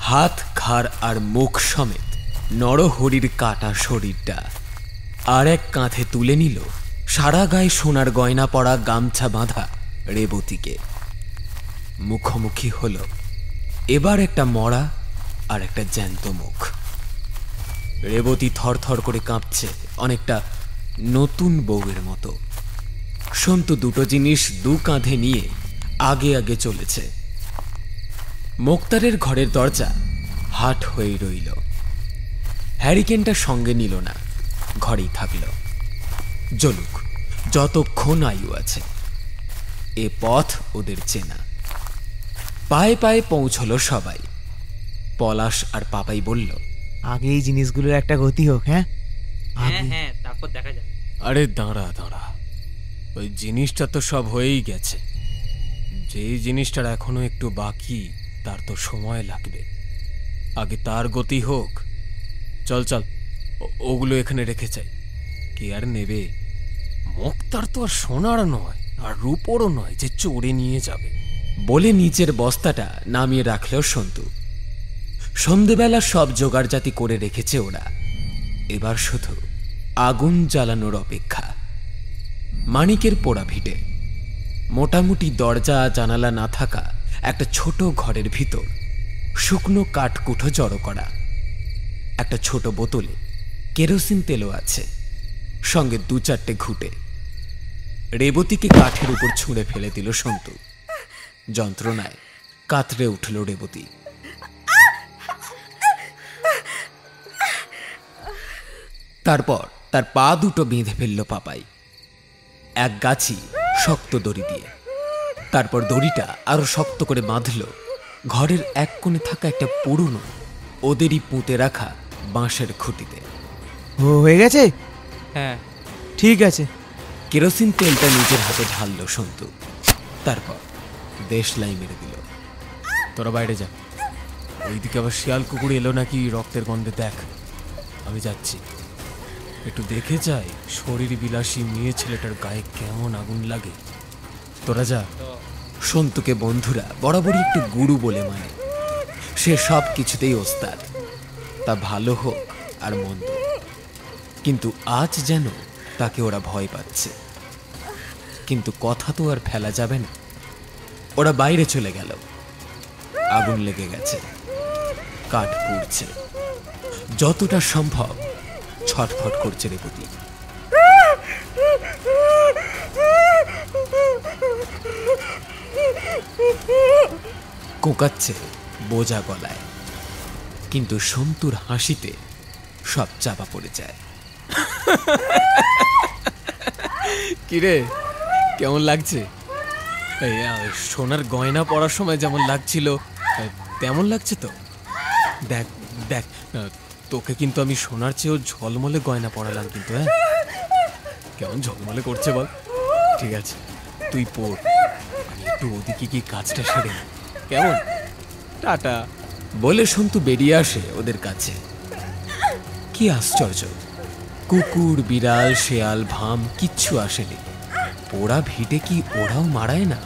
হাত, ঘাড় আর মুখ সমেত নরহরির কাটা শরীরটা, আর এক কাঁধে তুলে নিল সারা গায়ে সোনার গয়না পরা গামছা বাঁধা রেবতীকে। মুখোমুখি হল এবার একটা মরা আর একটা জ্যান্ত মুখ। রেবতী থরথর করে কাঁপছে, অনেকটা নতুন বউয়ের মতো। সন্তু দুটো জিনিস 2 কাঁধে নিয়ে আগে আগে চলেছে। মোক্তারের ঘরের দরজা হাট হয়ে রইল। হ্যারিকেনটা সঙ্গে নিল না, ঘরেই থাকল। জ্বলুক যতক্ষণ আয়ু আছে, এ পথ ওদের চেনা। পায়ে পায়ে পৌঁছল সবাই। পলাশ আর পাপাই বলল, আগে এই জিনিসগুলোর একটা গতি হোক। হ্যাঁ হ্যাঁ, তারপর দেখা যাবে। আরে দাঁড়া, ওই জিনিসটা তো সব হয়েই গেছে। যেই জিনিসটার এখনো একটু বাকি, তার তো সময় লাগবে। আগে তার গতি হোক। চল চল, ওগুলো এখানে রেখে চাই। কে আর নেবে? মুক্তার তো আর সোনার নয়, আর রূপোরও নয় যে চোরে নিয়ে যাবে। বলে নিচের বস্তাটা নামিয়ে রাখল সন্তু। সন্ধেবেলা সব জোগাড়জাতি করে রেখেছে ওরা, এবার শুধু আগুন জ্বালানোর অপেক্ষা। মানিকের পোড়া ভিটে, মোটামুটি দরজা জানালা না থাকা একটা ছোট ঘরের ভিতর শুকনো কাঠকুঠো জড়ো করা। একটা ছোট বোতলে কেরোসিন তেলও আছে, সঙ্গে 2-4টে ঘুঁটে। রেবতীকে কাঠের উপর ছুঁড়ে ফেলে দিল সন্তু। যন্ত্রণায় কাতরে উঠল রেবতী। তারপর তার পা দুটো বেঁধে ফেলল পাপাই এক গাছি শক্ত দড়ি দিয়ে। তারপর দড়িটা আরো শক্ত করে বাঁধল ঘরের এক কোণে থাকা একটা পুরনো ওদেরই পুঁতে রাখা বাঁশের খুঁটিতে। হয়ে গেছে? হ্যাঁ, ঠিক আছে। কেরোসিন তেলটা নিজের হাতে ঢালল সন্তু, তারপর দেশলাই মেরে দিল। তোরা বাইরে যা, ওইদিকে আবার শিয়াল কুকুর এলো নাকি রক্তের গন্ধে দেখ। আমি যাচ্ছি, একটু দেখে যাই শরীর বিলাসী মেয়ে ছেলেটার গায়ে কেমন আগুন লাগে। তোরা যা। সন্তুকে বন্ধুরা বরাবরই একটু গুরু বলে মানে। সে সব কিছুতেই ওস্তাদ, তা ভালো হোক আর মন্দ। কিন্তু আজ যেন তাকে ওরা ভয় পাচ্ছে। কিন্তু কথা তো আর ফেলা যাবে না। ওরা বাইরে চলে গেল। আগুন লেগে গেছে, কাঠ পুড়ছে, যতটা সম্ভব ছটফট করছে রেবতী। কোকাচ্ছে বোঝা গলায়, কিন্তু সন্তুর হাসিতে সব চাপা পড়ে যায়। কিরে, কেমন লাগছে? সোনার গয়না পরার সময় যেমন লাগছিল তেমন লাগছে তো? দেখ দেখ, তোকে কিন্তু আমি সোনার চেয়েও ঝলমলে গয়না পরালাম কিন্তু। হ্যাঁ, কেমন ঝলমলে করছে বল? ঠিক আছে, তুই পর, আমি একটু ওদিকে কি কাজটা সেরে নি। কেমন? টাটা। বলে সন্তু বেরিয়ে আসে ওদের কাছে। কি আশ্চর্য, কুকুর, বিড়াল, শেয়াল, ভাম কিচ্ছু আসেনি। পোড়া ভিটে কি ওরাও মারায় না?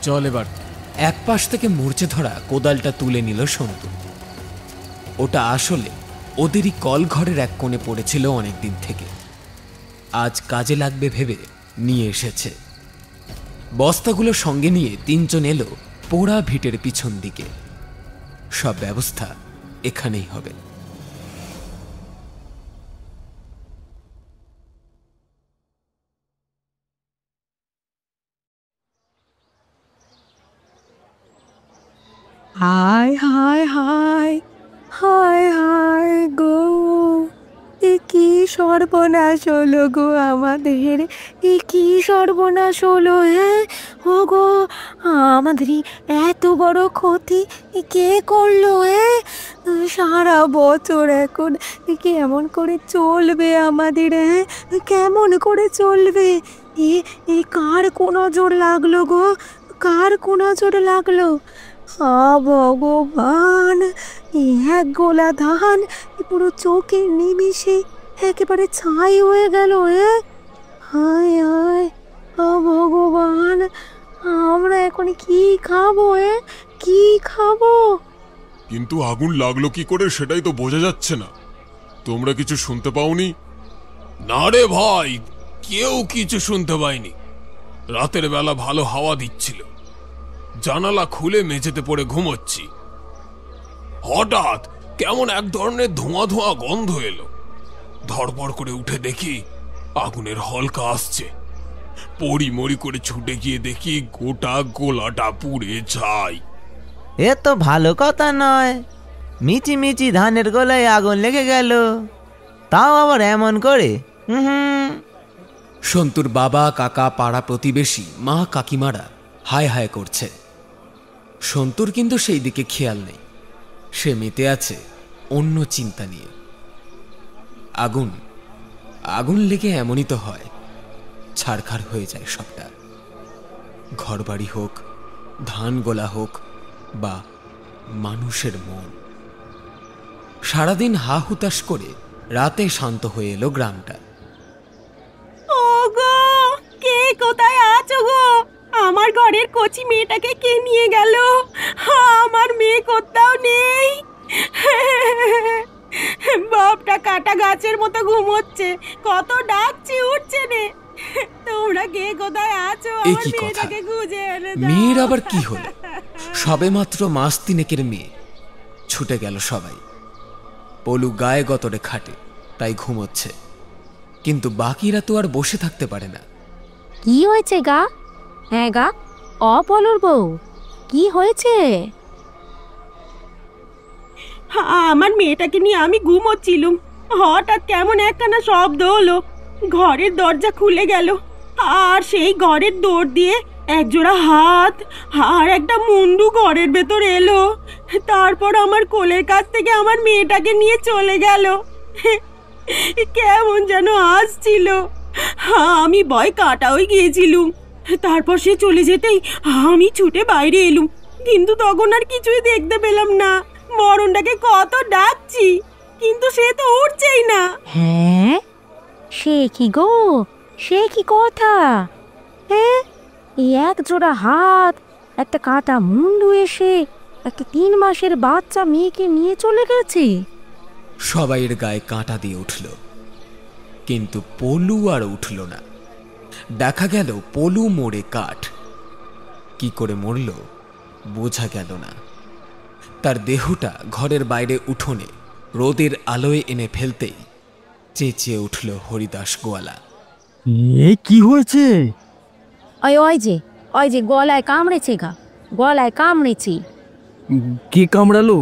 চল এবার। এক পাশ থেকে মূর্ছে ধরা কোদালটা তুলে নিল সন্তু। ওটা আসলে ওদেরই কল ঘরের এক কোণে পড়েছিল অনেকদিন থেকে। আজ কাজে লাগবে ভেবে নিয়ে এসেছে। বস্তাগুলো সঙ্গে নিয়ে 3 জন এলো পোড়া ভিটের পিছন দিকে। সব ব্যবস্থা এখানেই হবে। হায় হায় হায় হায় হায় গো, এ কি সর্বনাশ হলো গো আমাদের, এ কি সর্বনাশ হলো। হ্যাঁ ও গো, আমাদের এত বড় ক্ষতি কে করলো? হ্যাঁ, সারা বছর এখন কেমন করে চলবে আমাদের? হ্যাঁ, কেমন করে চলবে? এ কার কোন জোর লাগলো গো, কার কোন জোর লাগলো? ভগবান, এক গোলা ধান পুরো চোখের নিমিষে একেবারে ছাই হয়ে গেল। হায় হায়, ভগবান, আমরা এখন কি খাবো? কি খাবো? কিন্তু আগুন লাগলো কি করে সেটাই তো বোঝা যাচ্ছে না। তোমরা কিছু শুনতে পাওনি? না রে ভাই, কেউ কিছু শুনতে পায়নি। রাতের বেলা ভালো হাওয়া দিচ্ছিল, জানালা খুলে মেঝেতে পড়ে ঘুমোচ্ছি। হঠাৎ কেমন এক ধরনের ধোঁয়া ধোঁয়া গন্ধ এলো। ধড়পড় করে উঠে দেখি আগুনের হলকা আসছে। পড়ি মরি করে ছুটে গিয়ে দেখি গোটা গোলাটা পুড়ে ছাই। এ তো ভালো কথা নয়, মিচি মিচি ধানের গোলায় আগুন লেগে গেল, তাও আবার এমন করে। সন্তুর বাবা, কাকা, পাড়া প্রতিবেশী, মা, কাকিমারা হায় হায় করছে। সন্তুর কিন্তু সেই দিকে খেয়াল নেই। সে মেতে আছে অন্য চিন্তা নিয়ে। আগুন আগুন লেগে এমনই তো হয়, ছাড়খাড় হয়ে যায় সবটা। ঘরবাড়ি হোক, ধান গোলা হোক, বা মানুষের মন। সারাদিন হা হুতাশ করে রাতে শান্ত হয়ে এলো গ্রামটা। ওগো, কে কোথায় আছো গো? আমার ঘরের কচি মেয়েটাকে কে নিয়ে গেল? আমার মেয়ে কোথাও নেই। বাপটা কাটা গাছের মতো ঘুমোচ্ছে, কত ডাকছি উঠছে নে। তোমরা কে কোথায় আছো? এ আমার কি কথা? মেয়েটাকে খুঁজে এনে দাও। মেয়ের আবার কি হলো? সবে মাত্র মাস তিনেকের মেয়ে। ছুটে গেল সবাই। পলু গায়ে গতরে খাটে, তাই ঘুমোচ্ছে। কিন্তু বাকিরা তো আর বসে থাকতে পারে না। কি হয়েছে গা? হ্যাঁ গা, অপলর বউ, কি হয়েছে? আমার মেয়েটাকে নিয়ে আমি ঘুমোচ্ছিলুম, হঠাৎ কেমন একখানা শব্দ হলো। ঘরের দরজা খুলে গেল, আর সেই ঘরের দৌড় দিয়ে একজোড়া হাত আর একটা মুন্ডু ঘরের ভেতর এলো। তারপর আমার কোলের কাছ থেকে আমার মেয়েটাকে নিয়ে চলে গেল। কেমন যেন আসছিল, আমি ভয় কাটা হয়ে গিয়েছিলুম। তারপর সে চলে যেতেই আমি ছুটে বাইরে এলুম, কিন্তু তখন আর কিছুই দেখতে পেলাম না। মরণটাকে কত ডাকছি, কিন্তু সে তো উঠছেই না। হ্যাঁ, সে কি গো, সে কি কথা? হ্যাঁ, এই এক জোড়া হাত, একটা কাটা মুন্ডু এসে একটা 3 মাসের বাচ্চা মেয়েকে নিয়ে চলে গেছে। সবাইয়ের গায়ে কাঁটা দিয়ে উঠল, কিন্তু পলু আর উঠল না। দেখা গেল পলু মরে কাঠ। কি করে মরল বোঝা গেল না। তার দেহটা ঘরের বাইরে উঠোনে রোদের আলোয় এনে ফেলতেই চেঁচিয়ে উঠল হরিদাস গোয়ালা। এ কি হয়েছে? ওই যে গলায় কামড়েছে গা, গলায় কামড়েছি। কে কামড়ালো?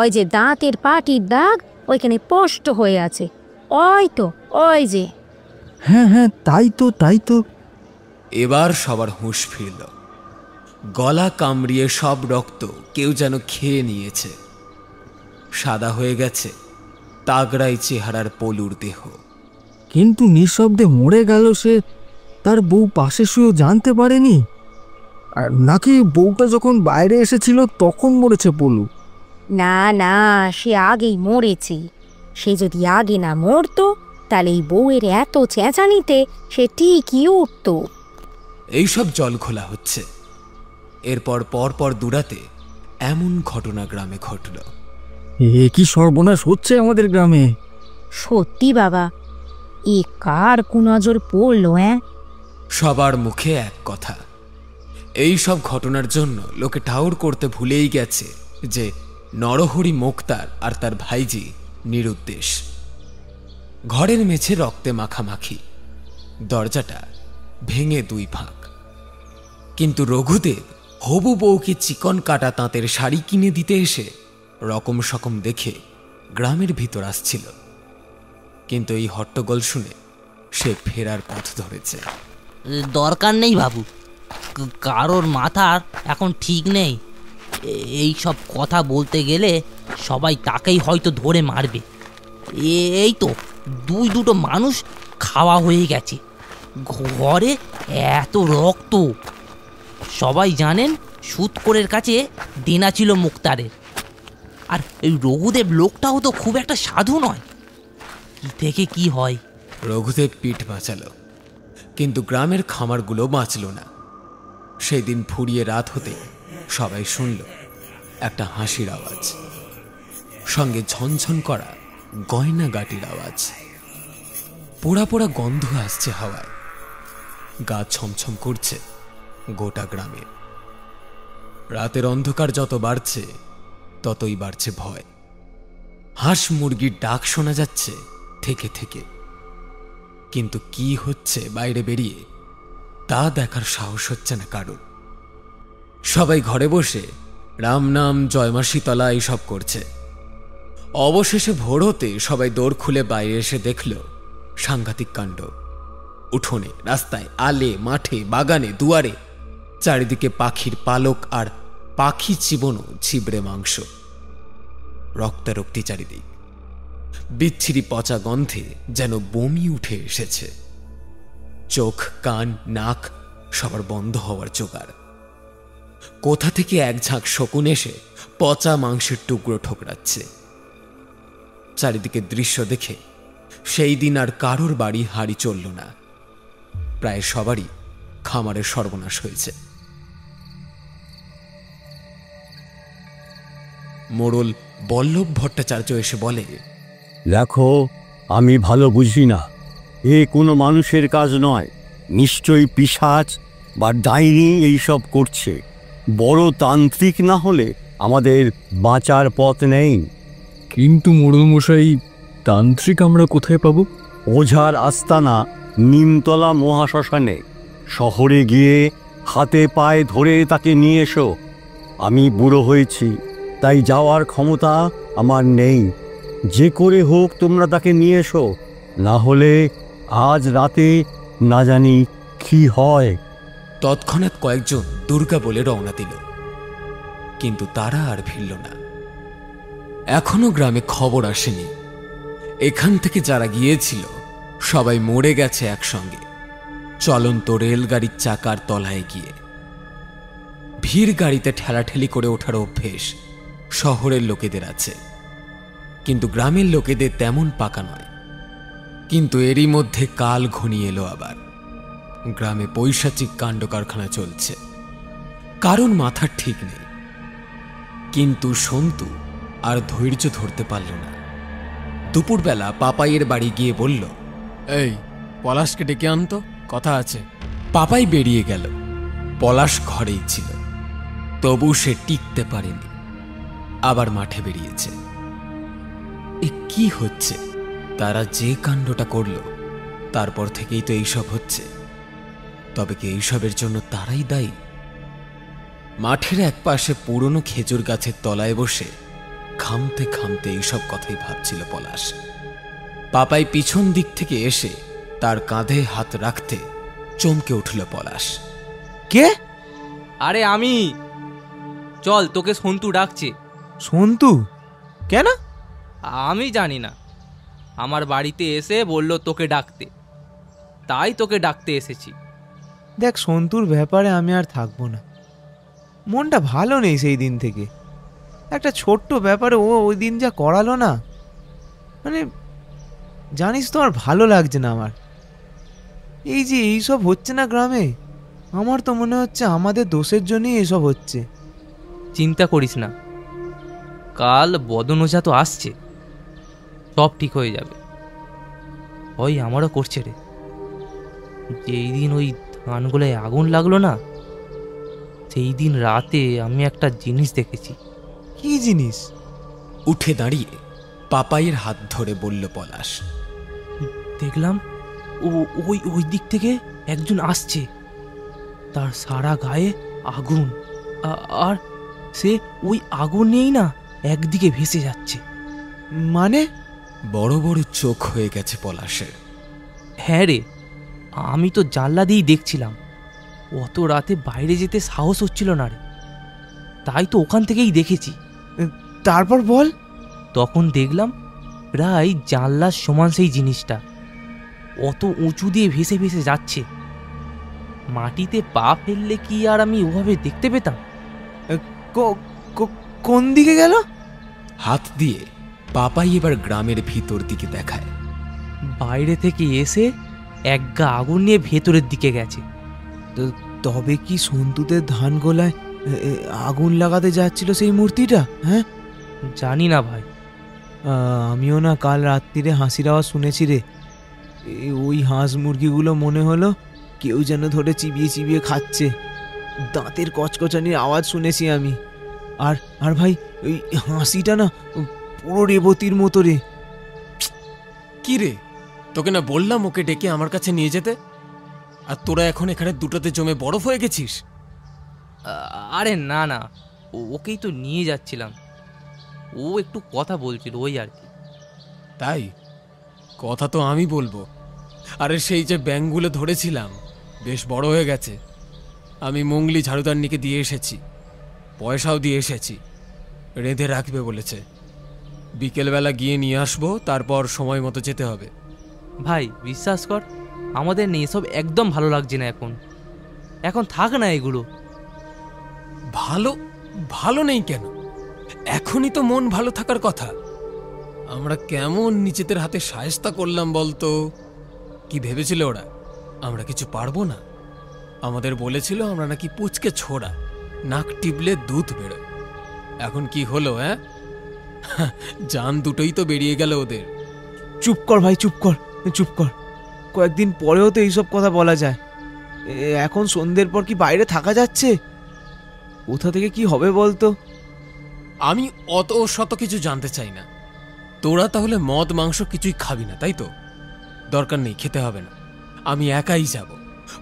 ওই যে দাঁতের পাটির দাগ ওইখানে স্পষ্ট হয়ে আছে। ওই যে। হ্যাঁ হ্যাঁ, তাই তো। এবার সবার হুঁশ ফিরল। গলা কামড়িয়ে সব রক্ত কেউ যেন খেয়ে নিয়েছে। সাদা হয়ে গেছে তাগড়াই চেহারার পলুর দেহ। কিন্তু নিঃশব্দে মরে গেল সে? তার বউ পাশে শুয়েও জানতে পারেনি? আর নাকি বউটা যখন বাইরে এসেছিল তখন মরেছে পলু? না, সে আগেই মরেছে। সে যদি আগে না মরতো তাহলে এই বউয়ের এত চেঁচানিতে সে ঠিকই উঠত। এইসব জল খোলা হচ্ছে। এরপর পরপর দুরাতে এমন ঘটনা গ্রামে ঘটল। এ কি সর্বনাশ হচ্ছে আমাদের গ্রামে! সত্যি বাবা, এ কার কুনজর পড়লো? সবার মুখে এক কথা। এই সব ঘটনার জন্য লোকে ঠাউর করতে ভুলেই গেছে যে নরহরি মোক্তার আর তার ভাইজি নিরুদ্দেশ। ঘরের মেঝে রক্তে মাখামাখি, দরজাটা ভেঙে 2 ভাগ। কিন্তু রঘুদেব হবু বউকে চিকন কাটা তাঁতের শাড়ি কিনে দিতে এসে রকম সকম দেখে গ্রামের ভিতর আসছিল। কিন্তু এই হট্টগোল শুনে সে ফেরার পথ ধরেছে। দরকার নেই বাবু, কারোর মাথার এখন ঠিক নেই। এই সব কথা বলতে গেলে সবাই তাকেই হয়তো ধরে মারবে। এই তো দুটো মানুষ খাওয়া হয়ে গেছে, ঘরে এত রক্ত। সবাই জানেন সুৎকরের কাছে দেনা ছিল মুক্তারের। আর এই রঘুদেব লোকটাও তো খুব একটা সাধু নয়। কি থেকে কি হয়। রঘুদেব পিঠ বাঁচালো, কিন্তু গ্রামের খামারগুলো বাঁচল না। সেই দিন ফুরিয়ে রাত হতে সবাই শুনল একটা হাসির আওয়াজ, সঙ্গে ঝনঝন করা গয়না গাটির আওয়াজ। পোড়া পোড়া গন্ধ আসছে হাওয়ায়। গা ছমছম করছে গোটা গ্রামে। রাতের অন্ধকার যত বাড়ছে ততই বাড়ছে ভয়। হাঁস মুরগির ডাক শোনা যাচ্ছে থেকে থেকে, কিন্তু কি হচ্ছে বাইরে বেরিয়ে তা দেখার সাহস হচ্ছে না কারোর। সবাই ঘরে বসে রাম নাম জয়মা শীতলা এইসব করছে। অবশেষে ভোর হতে সবাই দৌড় খুলে বাইরে এসে দেখল সাংঘাতিক কাণ্ড। উঠোনে, রাস্তায়, আলে, মাঠে, বাগানে, দুয়ারে চারিদিকে পাখির পালক আর পাখি চিবনো ছিবড়ে মাংস। রক্তারক্তি চারিদিক। বিচ্ছিরি পচা গন্ধে যেন বমি উঠে এসেছে। চোখ, কান, নাক সবার বন্ধ হওয়ার জোগাড়। কোথা থেকে এক ঝাঁক শকুন এসে পচা মাংসের টুকরো ঠোকরাচ্ছে। চারিদিকে দৃশ্য দেখে সেই দিন আর কারোর বাড়ি হাঁড়ি চলল না। প্রায় সবারই খামারের সর্বনাশ হয়েছে। মোড়ল বল্লভ ভট্টাচার্য এসে বলে, দেখো, আমি ভালো বুঝি না, এ কোনো মানুষের কাজ নয়, নিশ্চয়ই পিশাচ বা ডাইনি এইসব করছে। বড় তান্ত্রিক না হলে আমাদের বাঁচার পথ নেই। কিন্তু মোড়লমশাই, তান্ত্রিক আমরা কোথায় পাবো? ওঝার আস্তানা নিমতলা মহাশ্মশানে। শহরে গিয়ে হাতে পায়ে ধরে তাকে নিয়ে এসো। আমি বুড়ো হয়েছি, তাই যাওয়ার ক্ষমতা আমার নেই। যে করে হোক তোমরা তাকে নিয়ে এসো, না হলে আজ রাতে না জানি কি হয়। তৎক্ষণাৎ কয়েকজন দুর্গা বলে রওনা দিল, কিন্তু তারা আর ফিরল না। এখনো গ্রামে খবর আসেনি। এখান থেকে যারা গিয়েছিল সবাই মরে গেছে একসঙ্গে, চলন্ত রেলগাড়ির চাকার তলায় গিয়ে। ভিড় গাড়িতে ঠেলাঠেলি করে ওঠার অভ্যেস শহরের লোকেদের আছে, কিন্তু গ্রামের লোকেদের তেমন পাকা নয়। কিন্তু এরই মধ্যে কাল ঘনিয়ে এলো আবার। গ্রামে পৈশাচিক কাণ্ড কারখানা চলছে, কারণ মাথার ঠিক নেই। কিন্তু সন্তু আর ধৈর্য ধরতে পারল না। দুপুরবেলা পাপাইয়ের বাড়ি গিয়ে বলল, এই পলাশকে ডেকে আনতো, কথা আছে। পাপাই বেরিয়ে গেল। পলাশ ঘরেই ছিল, তবু সে টিকতে পারেনি, আবার মাঠে বেরিয়েছে। এ কি হচ্ছে? তারা যে কাণ্ডটা করল তারপর থেকেই তো এইসব হচ্ছে। তবে কি এইসবের জন্য তারাই দায়ী? মাঠের এক পাশে পুরনো খেজুর গাছের তলায় বসে খামতে খামতে এইসব কথাই ভাবছিল পলাশ। পাপাই পিছন দিক থেকে এসে তার কাঁধে হাত রাখতে চমকে উঠল পলাশ। কে? আরে আমি। চল, তোকে সন্তু ডাকছে। সন্তু? কেন? আমি জানি না, আমার বাড়িতে এসে বলল তোকে ডাকতে, তাই তোকে ডাকতে এসেছি। দেখ, সন্তুর ব্যাপারে আমি আর থাকবো না। মনটা ভালো নেই সেই দিন থেকে। একটা ছোট্ট ব্যাপারে ও ওই দিন যা করালো না, মানে জানিস তো, আর ভালো লাগছে না আমার। এই যে এইসব হচ্ছে না গ্রামে, আমার তো মনে হচ্ছে আমাদের দোষের জন্যই এসব হচ্ছে। চিন্তা করিস না, কাল বদন ওঝা তো আসছে, সব ঠিক হয়ে যাবে। ওই আমারও করছে রে। যেই দিন ওই ধানগুলোয় আগুন লাগলো না, সেই দিন রাতে আমি একটা জিনিস দেখেছি। কি জিনিস? উঠে দাঁড়িয়ে পাপাইয়ের হাত ধরে বলল পলাশ। দেখলাম ওই দিক থেকে একজন আসছে, তার সারা গায়ে আগুন, আর সে ওই আগুন নিয়েই না একদিকে ভেসে যাচ্ছে। মানে? বড় বড় চোখ হয়ে গেছে পলাশের। হ্যাঁ রে, আমি তো জানলা দিয়েই দেখছিলাম। অত রাতে বাইরে যেতে সাহস হচ্ছিল না রে, তাই তো ওখান থেকেই দেখেছি। তারপর বল। তখন দেখলাম প্রায় জানলার সমান সেই জিনিসটা অত উঁচু দিয়ে ভেসে ভেসে যাচ্ছে। মাটিতে পা ফেললে কি আর আমি ওভাবে দেখতে পেতাম? কোন দিকে গেল? হাত দিয়ে পাপাই এবার গ্রামের ভিতর দিকে দেখায়। বাইরে থেকে এসে এক গা আগুন নিয়ে ভেতরের দিকে গেছে। তবে কি সন্তুদের ধান গোলায় আগুন লাগাতে যাচ্ছিল সেই মূর্তিটা? হ্যাঁ, জানি না ভাই। আমিও না কাল রাত্রিরে হাসির আওয়াজ শুনেছি রে। ওই হাঁস মুরগিগুলো মনে হলো কেউ যেন ধরে চিবিয়ে চিবিয়ে খাচ্ছে। দাঁতের কচকচানির আওয়াজ শুনেছি আমি। আর ভাই, ওই হাসিটা না পুরো রেবতীর মতো রে। কি রে, তোকে না বললাম ওকে ডেকে আমার কাছে নিয়ে যেতে, আর তোরা এখন এখানে দুটোতে জমে বরফ হয়ে গেছিস? আরে না না, ওকেই তো নিয়ে যাচ্ছিলাম। ও একটু কথা বলছিল, ওই আর কি। তাই? কথা তো আমি বলবো। আরে সেই যে ব্যাঙগুলো ধরেছিলাম বেশ বড় হয়ে গেছে। আমি মঙ্গলি ঝাড়ুদারনিকে দিয়ে এসেছি, পয়সাও দিয়ে এসেছি। রেঁধে রাখবে বলেছে। বিকেলবেলা গিয়ে নিয়ে আসবো, তারপর সময় মতো যেতে হবে। ভাই বিশ্বাস কর, আমাদের নেই এসব, একদম ভালো লাগছে না এখন। এখন থাক না এগুলো। ভালো ভালো নেই কেন? এখনই তো মন ভালো থাকার কথা। আমরা কেমন নিজেদের হাতে শায়েস্তা করলাম বলতো? কি ভেবেছিল ওরা আমরা কিছু পারবো না? আমাদের বলেছিল আমরা নাকি পুচকে ছোড়া, নাক টিপলে দুধ বেরোয়। এখন কি হলো? হ্যাঁ, জান দুটোই তো বেরিয়ে গেল ওদের। চুপ কর ভাই, চুপ কর, চুপ কর। কয়েকদিন পরেও তো এইসব কথা বলা যায়। এখন সন্ধ্যের পর কি বাইরে থাকা যাচ্ছে? কোথা থেকে কি হবে বলতো? আমি অত শত কিছু জানতে চাই না। তোরা তাহলে মদ মাংস কিছুই খাবি না, তাই তো? দরকার নেই, খেতে হবে না। আমি একাই যাব।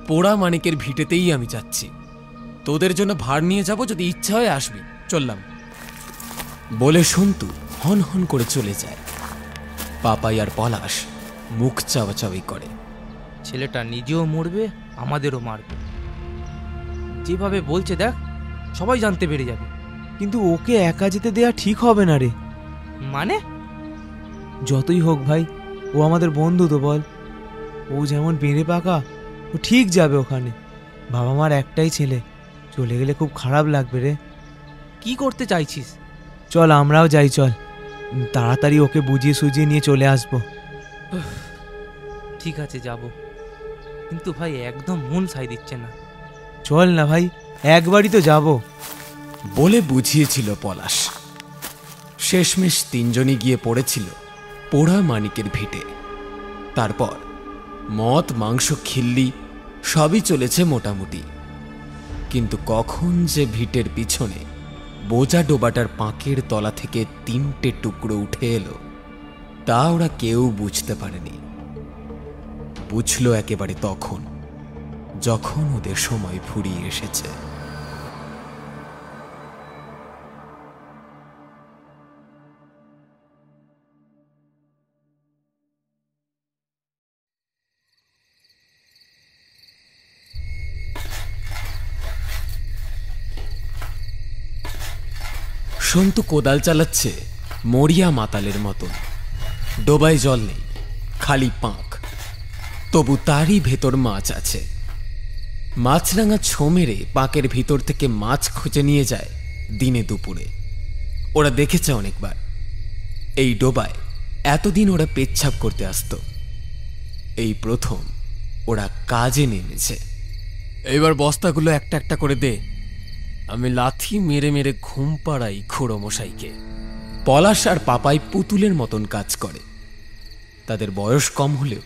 পোড়া মানিকের ভিটেতেই আমি যাচ্ছি। তোদের জন্য ভাড় নিয়ে যাব, যদি ইচ্ছা হয় আসবি। চললাম। বলে সন্তু হন হন করে চলে যায়। পাপাই আর পলাশ মুখ চাওয়াচাওয়ি করে। ছেলেটা নিজেও মরবে, আমাদেরও মারবে। যেভাবে বলছে দেখ, সবাই জানতে পেরে যাবে। কিন্তু ওকে একা যেতে দেয়া ঠিক হবে না রে। মানে? যতই হোক ভাই, ও আমাদের বন্ধু তো, বল। ও যেমন বেড়ে পাকা, ও ঠিক যাবে ওখানে। বাবা মার একটাই ছেলে, চলে গেলে খুব খারাপ লাগবে রে। কি করতে চাইছিস? চল আমরাও যাই, চল। তাড়াতাড়ি ওকে বুঝিয়ে সুঝিয়ে নিয়ে চলে আসবো। ঠিক আছে, যাব। কিন্তু ভাই একদম মন সাই দিচ্ছে না। চল না ভাই, একবারই তো যাব। বলে বুঝিয়েছিল পলাশ। শেষমেশ তিনজনই গিয়ে পড়েছিল পোড়া মানিকের ভিটে। তারপর মদ মাংস খিল্লি সবই চলেছে মোটামুটি। কিন্তু কখন যে ভিটের পিছনে বোঝা ডোবাটার পাঁকের তলা থেকে 3টে টুকরো উঠে এলো, তা ওরা কেউ বুঝতে পারেনি। বুঝল একেবারে তখন, যখন ওদের সময় ফুরিয়ে এসেছে। সন্তু কোদাল চালাচ্ছে মরিয়া মাতালের মতন। ডোবায় জল নেই, খালি পাঁক। তবু তারই ভেতর মাছ আছে। মাছরাঙা ছো মেরে পাঁকের ভিতর থেকে মাছ খুঁজে নিয়ে যায় দিনে দুপুরে। ওরা দেখেছে অনেকবার। এই ডোবায় এতদিন ওরা পেচ্ছাপ করতে আসতো। এই প্রথম ওরা কাজে নেমেছে। এবার বস্তাগুলো একটা একটা করে দে, আমি লাথি মেরে মেরে ঘুম পাড়াই খুড়ো মশাইকে। পলাশ আর পাপাই পুতুলের মতন কাজ করে। তাদের বয়স কম হলেও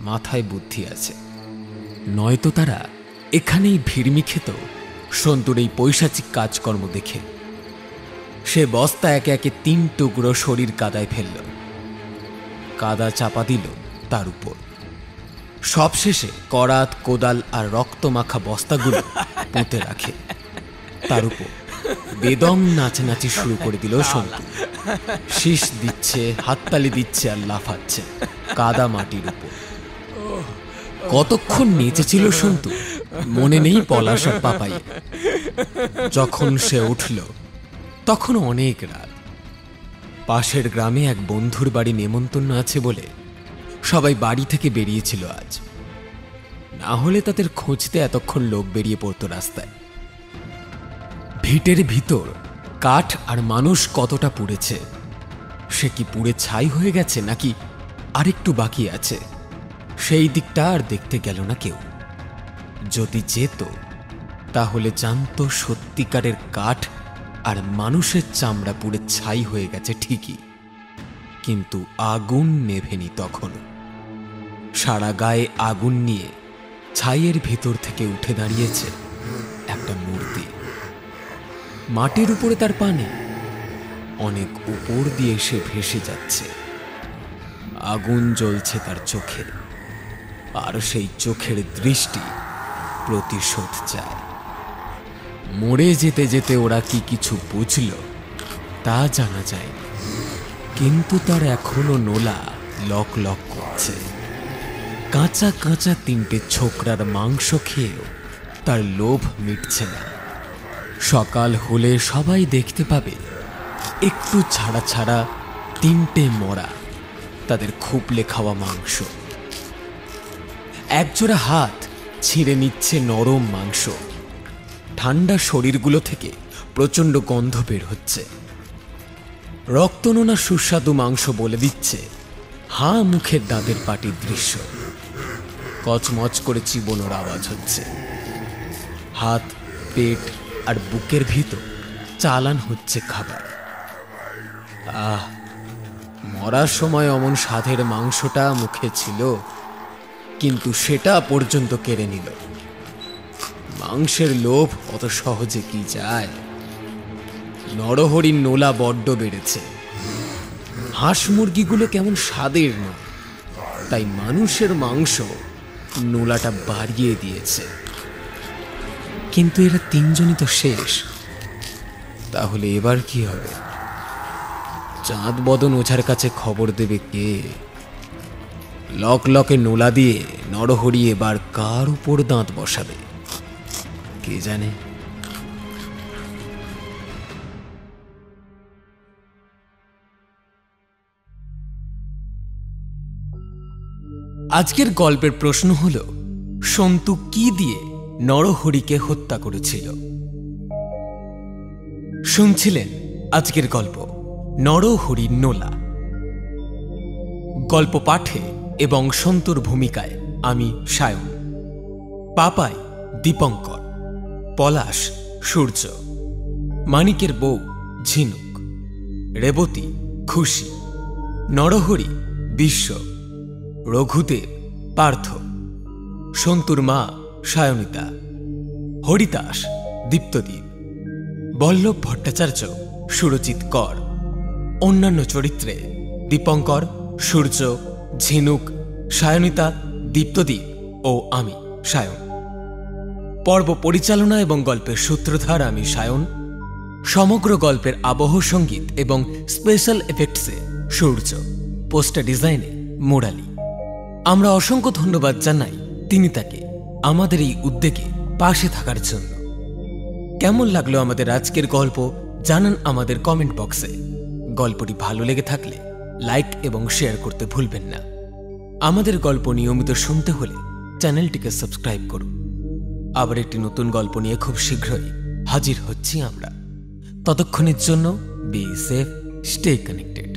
মাথায় বুদ্ধি আছে, নয়তো তারা এখানেই ভিড়মি খেত সন্তুর এই পৈশাচিক কাজকর্ম দেখে। সে বস্তা একে একে 3 টুকরো শরীর কাদায় ফেলল, কাদা চাপা দিল তার উপর। সবশেষে করাত, কোদাল আর রক্তমাখা বস্তাগুলো পুঁতে রাখে। তার উপর বেদম নাচানাচি শুরু করে দিল সন্তু। শীষ দিচ্ছে, হাততালি দিচ্ছে আর লাফাচ্ছে কাদা মাটির উপর। কতক্ষণ নেচেছিল সন্তু মনে নেই পলাশ আর পাপাই। যখন সে উঠল তখন অনেক রাত। পাশের গ্রামে এক বন্ধুর বাড়ি নেমন্তন্ন আছে বলে সবাই বাড়ি থেকে বেরিয়েছিল আজ। না হলে তাদের খুঁজতে এতক্ষণ লোক বেরিয়ে পড়তো রাস্তায়। ভিটের ভিতর কাঠ আর মানুষ কতটা পুড়েছে, সে কি পুড়ে ছাই হয়ে গেছে নাকি আরেকটু বাকি আছে, সেই দিকটা আর দেখতে গেল না কেউ। যদি যেত তাহলে জানতো সত্যিকারের কাঠ আর মানুষের চামড়া পুড়ে ছাই হয়ে গেছে ঠিকই, কিন্তু আগুন নেভেনি তখনও। সারা গায়ে আগুন নিয়ে ছাইয়ের ভিতর থেকে উঠে দাঁড়িয়েছে একটা মূর্তি। মাটির উপরে তার পানি, অনেক উপর দিয়ে সে ভেসে যাচ্ছে। আগুন জ্বলছে তার চোখে, আর সেই চোখের দৃষ্টি প্রতিশোধ চায়। মরে যেতে যেতে ওরা কি কিছু বুঝল তা জানা যায়নি, কিন্তু তার এখনো নোলা লক লক করছে। কাঁচা কাঁচা 3টে ছোকরার মাংস খেয়েও তার লোভ মিটছে না। সকাল হলে সবাই দেখতে পাবে একটু ছাড়া ছাড়া 3টে মরা, তাদের খুবলে খাওয়া মাংস। একজোড়া হাত ছিঁড়ে নিচ্ছে নরম মাংস। ঠান্ডা শরীরগুলো থেকে প্রচণ্ড গন্ধ বের হচ্ছে। রক্তনোনা সুস্বাদু মাংস বলে দিচ্ছে হাঁ মুখের দাঁতের পাটির দৃশ্য। কচমচ করে চিবোনোর আওয়াজ হচ্ছে। হাত, পেট আর বুকের ভিতর চালান হচ্ছে খাবার। আহ, মরার সময় অমন স্বাদের মাংসটা মুখে ছিল, কিন্তু সেটা পর্যন্ত কেড়ে নিল। মাংসের লোভ অত সহজে কি যায়? নরহরির নোলা বড্ড বেড়েছে। হাঁস মুরগিগুলো কেমন স্বাদের নয়, তাই মানুষের মাংস নোলাটা বাড়িয়ে দিয়েছে। কিন্তু এরা তিনজনই তো শেষ, তাহলে এবার কি হবে? চাঁদ বদন ওঝার কাছে খবর দেবে কে? লক লকে নোলা দিয়ে নরহরি এবার কার উপর দাঁত বসাবে কে জানে। আজকের গল্পের প্রশ্ন হল, সন্তু কি দিয়ে নরহরিকে হত্যা করেছিল? শুনছিলেন আজকের গল্প নরহরির নোলা। গল্প পাঠে এবং সন্তুর ভূমিকায় আমি সায়ন, পাপাই দীপঙ্কর, পলাশ সূর্য, মানিকের বউ ঝিনুক, রেবতী খুশি, নরহরি বিশ্ব, রঘুদেব পার্থ, সন্তুর মা সায়নিতা, হরিদাস দীপ্তদীপ, বল্লভ ভট্টাচার্য সুরজিৎ কর। অন্যান্য চরিত্রে দীপঙ্কর, সূর্য, ঝিনুক, সায়নিতা, দীপ্তদীপ ও আমি সায়ন। পর্ব পরিচালনা এবং গল্পের সূত্রধার আমি সায়ন। সমগ্র গল্পের আবহ সঙ্গীত এবং স্পেশাল এফেক্টসে সূর্য, পোস্টার ডিজাইনে মুরালি। আমরা অসংখ্য ধন্যবাদ জানাই তিনি তাকে আমাদের এই উদ্যোগে পাশে থাকার জন্য। কেমন লাগলো আমাদের আজকের গল্প জানান আমাদের কমেন্ট বক্সে। গল্পটি ভালো লেগে থাকলে লাইক এবং শেয়ার করতে ভুলবেন না। আমাদের গল্প নিয়মিত শুনতে হলে চ্যানেলটিকে সাবস্ক্রাইব করুন। আবার একটি নতুন গল্প নিয়ে খুব শীঘ্রই হাজির হচ্ছি আমরা। ততক্ষণের জন্য বি সেফ, স্টে কানেক্টেড।